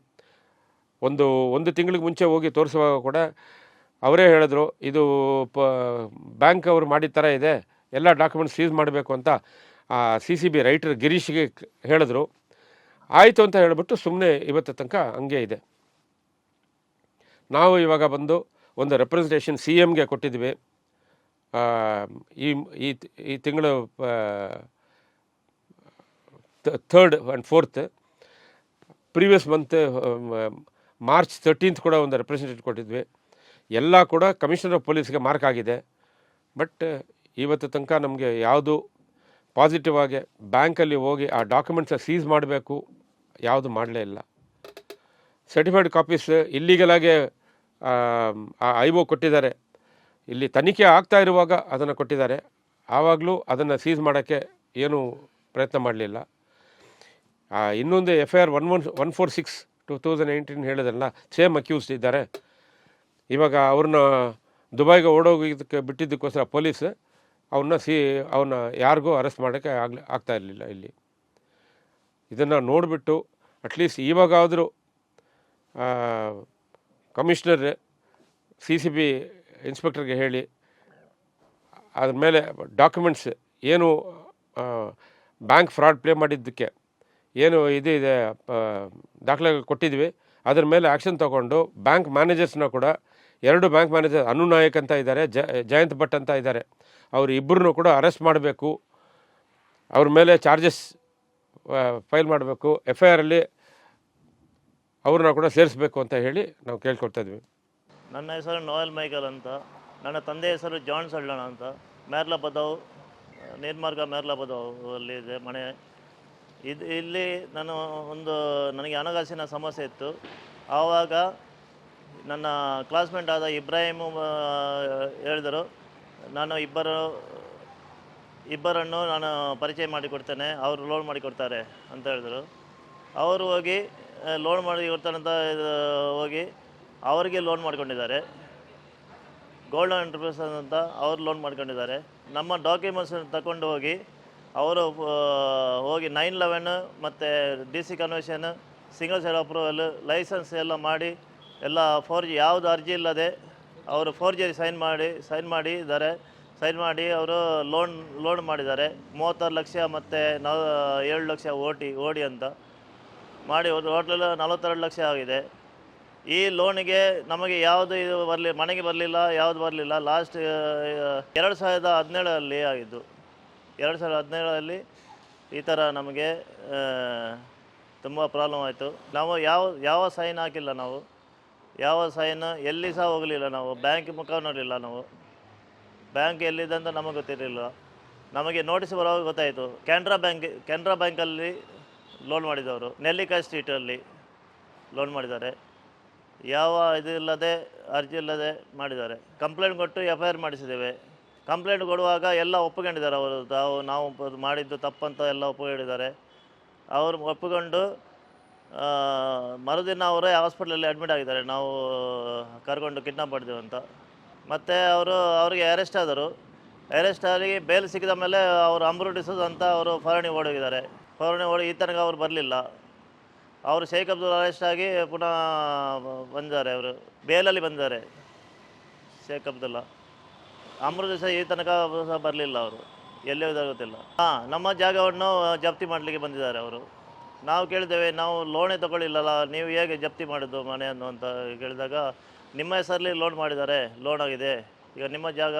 ಒಂದು ತಿಂಗಳಿಗೆ ಮುಂಚೆ ಹೋಗಿ ತೋರಿಸುವಾಗ ಕೂಡ ಅವರೇ ಹೇಳಿದ್ರು, ಇದು ಬ್ಯಾಂಕ್ ಅವರು ಮಾಡಿದ ಥರ ಇದೆ, ಎಲ್ಲ ಡಾಕ್ಯುಮೆಂಟ್ಸ್ ಸೀಸ್ ಮಾಡಬೇಕು ಅಂತ CCB ರೈಟರ್ ಗಿರೀಶ್ಗೆ ಹೇಳಿದ್ರು. ಆಯಿತು ಅಂತ ಹೇಳಿಬಿಟ್ಟು ಸುಮ್ಮನೆ ಇವತ್ತು ತನಕ ಹಂಗೆ ಇದೆ. ನಾವು ಇವಾಗ ಬಂದು ಒಂದು ರೆಪ್ರೆಸೆಂಟೇಷನ್ CMಗೆ ಕೊಟ್ಟಿದ್ವಿ. ಈ ತಿಂಗಳು 3rd and 4th, previous month March 13th ಕೂಡ ಒಂದು ರೆಪ್ರೆಸೆಂಟೇಟಿವ್ ಕೊಟ್ಟಿದ್ವಿ. ಎಲ್ಲ ಕೂಡ ಕಮಿಷನರ್ ಆಫ್ ಪೊಲೀಸ್ಗೆ ಮಾರ್ಕ್ ಆಗಿದೆ. ಬಟ್ ಇವತ್ತು ತನಕ ನಮಗೆ ಯಾವುದು ಪಾಸಿಟಿವ್ ಆಗಿ ಬ್ಯಾಂಕಲ್ಲಿ ಹೋಗಿ ಆ ಡಾಕ್ಯುಮೆಂಟ್ಸ ಸೀಸ್ ಮಾಡಬೇಕು ಯಾವುದು ಮಾಡಲೇ ಇಲ್ಲ. ಸರ್ಟಿಫೈಡ್ ಕಾಪೀಸ್ ಇಲ್ಲಿಗಲಾಗೆ IO ಕೊಟ್ಟಿದ್ದಾರೆ. ಇಲ್ಲಿ ತನಿಖೆ ಆಗ್ತಾ ಇರುವಾಗ ಅದನ್ನು ಕೊಟ್ಟಿದ್ದಾರೆ. ಆವಾಗಲೂ ಅದನ್ನು ಸೀಸ್ ಮಾಡೋಕ್ಕೆ ಏನೂ ಪ್ರಯತ್ನ ಮಾಡಲಿಲ್ಲ. ಇನ್ನೊಂದು FIR 146/2019 ಹೇಳಿದ್ರಲ್ಲ, ಸೇಮ್ ಅಕ್ಯೂಸ್ಡ್ ಇದ್ದಾರೆ. ಇವಾಗ ಅವ್ರನ್ನ ದುಬೈಗೆ ಓಡೋಗಿದ್ದಕ್ಕೆ ಬಿಟ್ಟಿದ್ದಕ್ಕೋಸ್ಕರ ಪೊಲೀಸ್ ಅವನ್ನ ಯಾರಿಗೂ ಅರೆಸ್ಟ್ ಮಾಡೋಕ್ಕೆ ಆಗ್ತಾ ಇರಲಿಲ್ಲ ಇಲ್ಲಿ. ಇದನ್ನು ನೋಡಿಬಿಟ್ಟು ಅಟ್ಲೀಸ್ಟ್ ಇವಾಗಾದರೂ ಕಮಿಷನರ್ CCB ಇನ್ಸ್ಪೆಕ್ಟರ್ಗೆ ಹೇಳಿ ಅದ್ರ ಮೇಲೆ ಡಾಕ್ಯುಮೆಂಟ್ಸ್ ಏನು ಬ್ಯಾಂಕ್ ಫ್ರಾಡ್ ಪ್ಲೇ ಮಾಡಿದ್ದಕ್ಕೆ ಏನು ಇದೆ ದಾಖಲೆ ಕೊಟ್ಟಿದ್ವಿ, ಅದ್ರ ಮೇಲೆ ಆ್ಯಕ್ಷನ್ ತೊಗೊಂಡು ಬ್ಯಾಂಕ್ ಮ್ಯಾನೇಜರ್ಸ್ನ ಕೂಡ 2 ಬ್ಯಾಂಕ್ ಮ್ಯಾನೇಜರ್ ಅನು ನಾಯಕ್ ಅಂತ ಇದ್ದಾರೆ, ಜಯಂತ್ ಭಟ್ ಅಂತ ಇದ್ದಾರೆ, ಅವರು ಇಬ್ಬರನ್ನೂ ಕೂಡ ಅರೆಸ್ಟ್ ಮಾಡಬೇಕು. ಅವ್ರ ಮೇಲೆ ಚಾರ್ಜಸ್ ಫೈಲ್ ಮಾಡಬೇಕು, FIRಲ್ಲಿ ಅವ್ರನ್ನ ಕೂಡ ಸೇರಿಸಬೇಕು ಅಂತ ಹೇಳಿ ನಾವು ಕೇಳ್ಕೊಳ್ತಾ ಇದ್ವಿ. ನನ್ನ ಹೆಸರು ನೋಯಲ್ ಮೈಕಲ್ ಅಂತ. ನನ್ನ ತಂದೆ ಹೆಸರು ಜಾನ್ ಸಳ್ಳಣ ಅಂತ. ಮೇರ್ಲಾ ಬದಾವ್, ನಿರ್ಮಾರ್ಗ ಮೇರ್ಲಾ ಬದಾವ್ ಅಲ್ಲಿ ಇದೆ ಮನೆ. ಇಲ್ಲಿ ನನಗೆ ಹಣಕಾಸಿನ ಸಮಸ್ಯೆ ಇತ್ತು. ಆವಾಗ ನನ್ನ ಕ್ಲಾಸ್ಮೇಟ್ ಆದ ಇಬ್ರಾಹಿಮು ಹೇಳಿದರು, ನಾನು ಇಬ್ಬರನ್ನು ನಾನು ಪರಿಚಯ ಮಾಡಿಕೊಡ್ತೇನೆ, ಅವರು ಲೋನ್ ಮಾಡಿಕೊಡ್ತಾರೆ ಅಂತ ಹೇಳಿದರು. ಅವರು ಹೋಗಿ ಲೋನ್ ಮಾಡಿ ಕೊಡ್ತಾರೆ ಅಂತ ಹೋಗಿ ಅವರಿಗೆ ಲೋನ್ ಮಾಡ್ಕೊಂಡಿದ್ದಾರೆ. ಗೋಲ್ಡನ್ ಎಂಟರ್ಪ್ರೈಸ್ ಅಂತ ಅವ್ರು ಲೋನ್ ಮಾಡ್ಕೊಂಡಿದ್ದಾರೆ. ನಮ್ಮ ಡಾಕ್ಯುಮೆಂಟ್ಸ್ ತಗೊಂಡು ಹೋಗಿ ಅವರು ಹೋಗಿ 9/11 ಮತ್ತು DC convention, single side approval, licence ಎಲ್ಲ ಮಾಡಿ ಎಲ್ಲ ಫೋರ್ಜಿ, ಯಾವುದು ಅರ್ಜಿ ಇಲ್ಲದೆ ಅವರು ಫೋರ್ಜರಿ ಸೈನ್ ಮಾಡಿ ಅವರು ಲೋನ್ ಮಾಡಿದ್ದಾರೆ. 36 ಲಕ್ಷ ಮತ್ತು 7 ಲಕ್ಷ ಓಡಿ ಅಂತ ಮಾಡಿ ಟೋಟಲ್ 42 ಲಕ್ಷ ಆಗಿದೆ. ಈ ಲೋನಿಗೆ ನಮಗೆ ಯಾವುದು ಮನೆಗೆ ಬರಲಿಲ್ಲ, ಯಾವುದು ಬರಲಿಲ್ಲ. ಲಾಸ್ಟ್ 2017 ಆಗಿದ್ದು. 2017 ಈ ಥರ ನಮಗೆ ತುಂಬ ಪ್ರಾಬ್ಲಮ್ ಆಯಿತು. ನಾವು ಯಾವ ಸೈನ್ ಹಾಕಿಲ್ಲ, ನಾವು ಯಾವ ಸೈನ್ ಎಲ್ಲಿ ಸಹ ಹೋಗಲಿಲ್ಲ, ನಾವು ಬ್ಯಾಂಕ್ ಮುಖ ನೋಡಲಿಲ್ಲ, ನಾವು ಬ್ಯಾಂಕ್ ಎಲ್ಲಿದೆ ಅಂತ ನಮಗೆ ಗೊತ್ತಿರಲಿಲ್ಲ. ನಮಗೆ ನೋಟಿಸ್ ಬರುವಾಗ ಗೊತ್ತಾಯಿತು. ಕೆನರಾ ಬ್ಯಾಂಕಲ್ಲಿ ಲೋನ್ ಮಾಡಿದವರು, ನೆಲ್ಲಿಕಾಯಿ ಸ್ಟ್ರೀಟಲ್ಲಿ ಲೋನ್ ಮಾಡಿದ್ದಾರೆ. ಯಾವ ಇದು ಇಲ್ಲದೆ, ಅರ್ಜಿ ಇಲ್ಲದೆ ಮಾಡಿದ್ದಾರೆ. ಕಂಪ್ಲೇಂಟ್ ಕೊಟ್ಟು FIR ಮಾಡಿಸಿದ್ದೇವೆ. ಕಂಪ್ಲೇಂಟ್ ಕೊಡುವಾಗ ಎಲ್ಲ ಒಪ್ಪಿಕೊಂಡಿದ್ದಾರೆ. ನಾವು ಮಾಡಿದ್ದು ತಪ್ಪಂತ ಎಲ್ಲ ಒಪ್ಪಿಕೊಂಡಿದ್ದಾರೆ. ಅವರು ಒಪ್ಪಿಕೊಂಡು ಮರುದಿನ ಅವರೇ ಹಾಸ್ಪಿಟ್ಲಲ್ಲಿ ಅಡ್ಮಿಟ್ ಆಗಿದ್ದಾರೆ, ನಾವು ಕರ್ಕೊಂಡು ಕಿಡ್ನಾಪ್ ಮಾಡಿದೆವು ಅಂತ. ಮತ್ತು ಅವರಿಗೆ ಅರೆಸ್ಟ್ ಆದರು. ಅರೆಸ್ಟ್ ಆಗಿ ಬೇಲ್ ಸಿಕ್ಕಿದ ಮೇಲೆ ಅವರು ಅಂಬ್ರು ಡಿಸೋಜ್ ಅಂತ ಅವರು ಫಾರಣಿ ಓಡೋಗಿದ್ದಾರೆ. ಈ ತನಕ ಅವರು ಬರಲಿಲ್ಲ. ಅವರು ಶೇಖ್ ಅಬ್ದುಲ್ ಅರೆಸ್ಟ್ ಆಗಿ ಪುನಃ ಬಂದಿದ್ದಾರೆ. ಅವರು ಬೇಲಲ್ಲಿ ಬಂದಿದ್ದಾರೆ ಶೇಖ್ ಅಬ್ದುಲ್ಲಾ. ಅಂಬ್ರು ಡಿಸೋಜ್ ಈ ತನಕ ಸಹ ಬರಲಿಲ್ಲ, ಅವರು ಎಲ್ಲಿ ಗೊತ್ತಿಲ್ಲ. ನಮ್ಮ ಜಾಗವನ್ನು ಜಪ್ತಿ ಮಾಡಲಿಕ್ಕೆ ಬಂದಿದ್ದಾರೆ ಅವರು. ನಾವು ಕೇಳಿದ್ದೇವೆ, ನಾವು ಲೋನೇ ತಗೊಳ್ಳಿಲ್ಲಲ್ಲ, ನೀವು ಹೇಗೆ ಜಪ್ತಿ ಮಾಡಿದ್ದು ಮನೆಯನ್ನು ಅಂತ ಕೇಳಿದಾಗ, ನಿಮ್ಮ ಹೆಸರಲ್ಲಿ ಲೋನ್ ಮಾಡಿದ್ದಾರೆ, ಲೋನ್ ಆಗಿದೆ, ಈಗ ನಿಮ್ಮ ಜಾಗ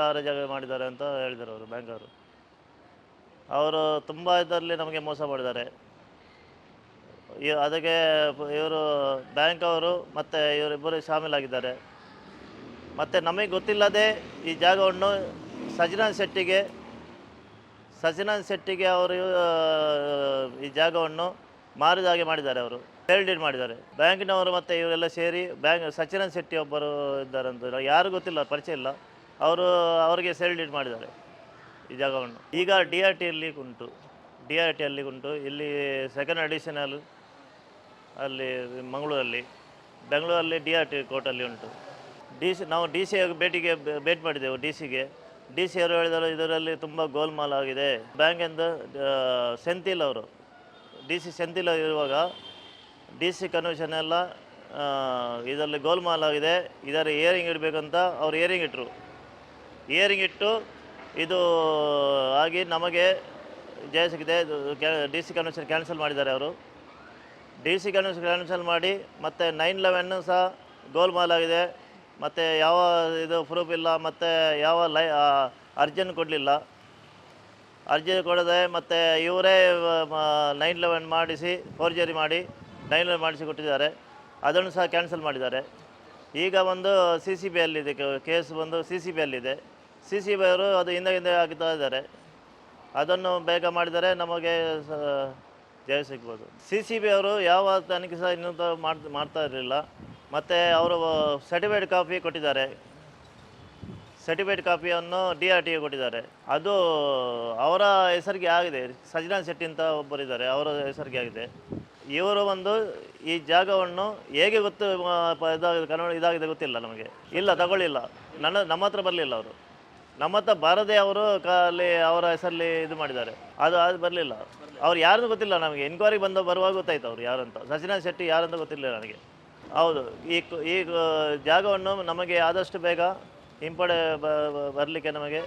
ಮಾಡಿದ್ದಾರೆ ಅಂತ ಹೇಳಿದ್ದಾರೆ ಅವರು ಬ್ಯಾಂಕವರು. ಅವರು ತುಂಬ ಇದರಲ್ಲಿ ನಮಗೆ ಮೋಸ ಮಾಡಿದ್ದಾರೆ. ಅದಕ್ಕೆ ಇವರು ಬ್ಯಾಂಕ್ ಅವರು ಮತ್ತು ಇವರಿಬ್ಬರು ಶಾಮೀಲಾಗಿದ್ದಾರೆ. ಮತ್ತು ನಮಗೆ ಗೊತ್ತಿಲ್ಲದೆ ಈ ಜಾಗವನ್ನು ಸಜ್ಜನಾನ್ ಶೆಟ್ಟಿಗೆ ಅವರು ಈ ಜಾಗವನ್ನು ಮಾರಿದ ಹಾಗೆ ಮಾಡಿದ್ದಾರೆ ಅವರು. ಸೇಲ್ ಡೀಡ್ ಮಾಡಿದ್ದಾರೆ ಬ್ಯಾಂಕಿನವರು ಮತ್ತು ಇವರೆಲ್ಲ ಸೇರಿ ಸಚಿನ್ ಶೆಟ್ಟಿ ಒಬ್ಬರು ಇದ್ದಾರಂತ ಯಾರು ಗೊತ್ತಿಲ್ಲ, ಪರಿಚಯ ಇಲ್ಲ, ಅವರಿಗೆ ಸೇಲ್ ಡೀಡ್ ಮಾಡಿದ್ದಾರೆ ಈ ಜಾಗವನ್ನು. ಈಗ DRTಯಲ್ಲಿ ಉಂಟು, ಇಲ್ಲಿ ಸೆಕೆಂಡ್ ಅಡಿಷನಲ್ ಅಲ್ಲಿ ಬೆಂಗಳೂರಲ್ಲಿ DRT ಕೋರ್ಟಲ್ಲಿ ಉಂಟು. ನಾವು DC ಭೇಟಿ ಮಾಡಿದೆವು. ಡಿ ಸಿ ಅವರು ಹೇಳಿದರು ಇದರಲ್ಲಿ ತುಂಬ ಗೋಲ್ಮಾಲ್ ಆಗಿದೆ. ಬ್ಯಾಂಕಿಂದ ಸೆಂಥಿಲ್ ಅವರು DC ಸೆಂಥಿಲ್ ಇರುವಾಗ DC ಕನ್ವೆನ್ಷನ್ ಎಲ್ಲ ಇದರಲ್ಲಿ ಗೋಲ್ಮಾಲ್ ಆಗಿದೆ, ಇದರ ಇಯರಿಂಗ್ ಇಡಬೇಕಂತ ಅವ್ರು ಇಯರಿಂಗ್ ಇಟ್ಟು ಇದು ಆಗಿ ನಮಗೆ ಜಯ ಸಿಕ್ಕಿದೆ. DC ಕನ್ವೆನ್ಷನ್ ಕ್ಯಾನ್ಸಲ್ ಮಾಡಿದ್ದಾರೆ ಅವರು. DC ಕನ್ವೆನ್ಷನ್ ಕ್ಯಾನ್ಸಲ್ ಮಾಡಿ ಮತ್ತು 9/11 ಸಹ ಗೋಲ್ಮಾಲ್ ಆಗಿದೆ, ಮತ್ತು ಯಾವ ಇದು ಪ್ರೂಫ್ ಇಲ್ಲ, ಮತ್ತು ಯಾವ ಅರ್ಜಿಯನ್ನು ಕೊಡಲಿಲ್ಲ. ಅರ್ಜಿ ಕೊಡದೆ ಮತ್ತು ಇವರೇ 9/11 ಮಾಡಿಸಿ ಫೋರ್ಜರಿ ಮಾಡಿ 9/11 ಮಾಡಿಸಿ ಕೊಟ್ಟಿದ್ದಾರೆ. ಅದನ್ನು ಸಹ ಕ್ಯಾನ್ಸಲ್ ಮಾಡಿದ್ದಾರೆ. ಈಗ ಒಂದು CCB ಅಲ್ಲಿದೆ ಕೇಸ್, ಒಂದು CCB ಅಲ್ಲಿದೆ. CCB ಅವರು ಅದು ಹಿಂದೆ ಆಗ್ತಾ ಇದ್ದಾರೆ. ಅದನ್ನು ಬೇಗ ಮಾಡಿದರೆ ನಮಗೆ ಜಯ ಸಿಗ್ಬೋದು. CCB ಅವರು ಯಾವ ತನಿಖೆ ಸಹ ಇನ್ನೂ ಮಾಡ್ತಾ ಇರಲಿಲ್ಲ. ಮತ್ತು ಅವರು ಸರ್ಟಿಫೈಡ್ ಕಾಪಿ ಕೊಟ್ಟಿದ್ದಾರೆ. ಸರ್ಟಿಫೈಡ್ ಕಾಪಿಯನ್ನು DRTಗೆ ಕೊಟ್ಟಿದ್ದಾರೆ. ಅದು ಅವರ ಹೆಸರಿಗೆ ಆಗಿದೆ. ಸಚಿನ್ ಶೆಟ್ಟಿ ಅಂತ ಒಬ್ಬರಿದ್ದಾರೆ, ಅವರ ಹೆಸರಿಗೆ ಆಗಿದೆ. ಇವರು ಈ ಜಾಗವನ್ನು ಹೇಗೆ ಇದಾಗಿದೆ ಗೊತ್ತಿಲ್ಲ ನಮಗೆ. ಇಲ್ಲ ತಗೊಳ್ಳಿಲ್ಲ, ನಮ್ಮ ಹತ್ರ ಬರಲಿಲ್ಲ ಅವರು. ನಮ್ಮ ಹತ್ರ ಬಾರದೆ ಅವರು ಅಲ್ಲಿ ಅವರ ಹೆಸರಲ್ಲಿ ಇದು ಮಾಡಿದ್ದಾರೆ. ಅದು ಬರಲಿಲ್ಲ. ಅವ್ರು ಯಾರನ್ನು ಗೊತ್ತಿಲ್ಲ ನಮಗೆ. ಎನ್ಕ್ವೈರಿ ಬರುವಾಗ ಗೊತ್ತಾಯ್ತು ಅವರು ಯಾರಂತ. ಸಚಿನ್ ಶೆಟ್ಟಿ ಯಾರಂತ ಗೊತ್ತಿಲ್ಲ ನನಗೆ. ಹೌದು, ಈ ಜಾಗವನ್ನು ನಮಗೆ ಆದಷ್ಟು ಬೇಗ ಬರಲಿಕ್ಕೆ ನಮಗೆ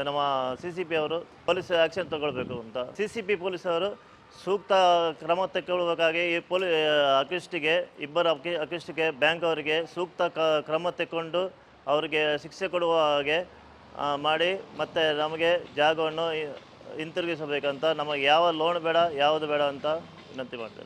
ನಮ್ಮ CCP ಅವರು ಪೊಲೀಸ್ ಆ್ಯಕ್ಷನ್ ತಗೊಳ್ಬೇಕು ಅಂತ. CCP ಪೊಲೀಸ್ ಅವರು ಸೂಕ್ತ ಕ್ರಮ ತೆಗೆದುಕೊಳ್ಳಬೇಕಾಗಿ ಈ ಇಬ್ಬರು ಅಕ್ಯೂಸ್ಟಿಗೆ ಬ್ಯಾಂಕ್ ಅವರಿಗೆ ಸೂಕ್ತ ಕ್ರಮ ತೆಗೆದುಕೊಂಡು ಅವರಿಗೆ ಶಿಕ್ಷೆ ಕೊಡುವ ಹಾಗೆ ಮಾಡಿ ಮತ್ತು ನಮಗೆ ಜಾಗವನ್ನು ಹಿಂತಿರುಗಿಸಬೇಕಂತ, ನಮಗೆ ಯಾವ ಲೋನ್ ಬೇಡ, ಯಾವುದು ಬೇಡ ಅಂತ ವಿನಂತಿ ಮಾಡ್ತೇವೆ.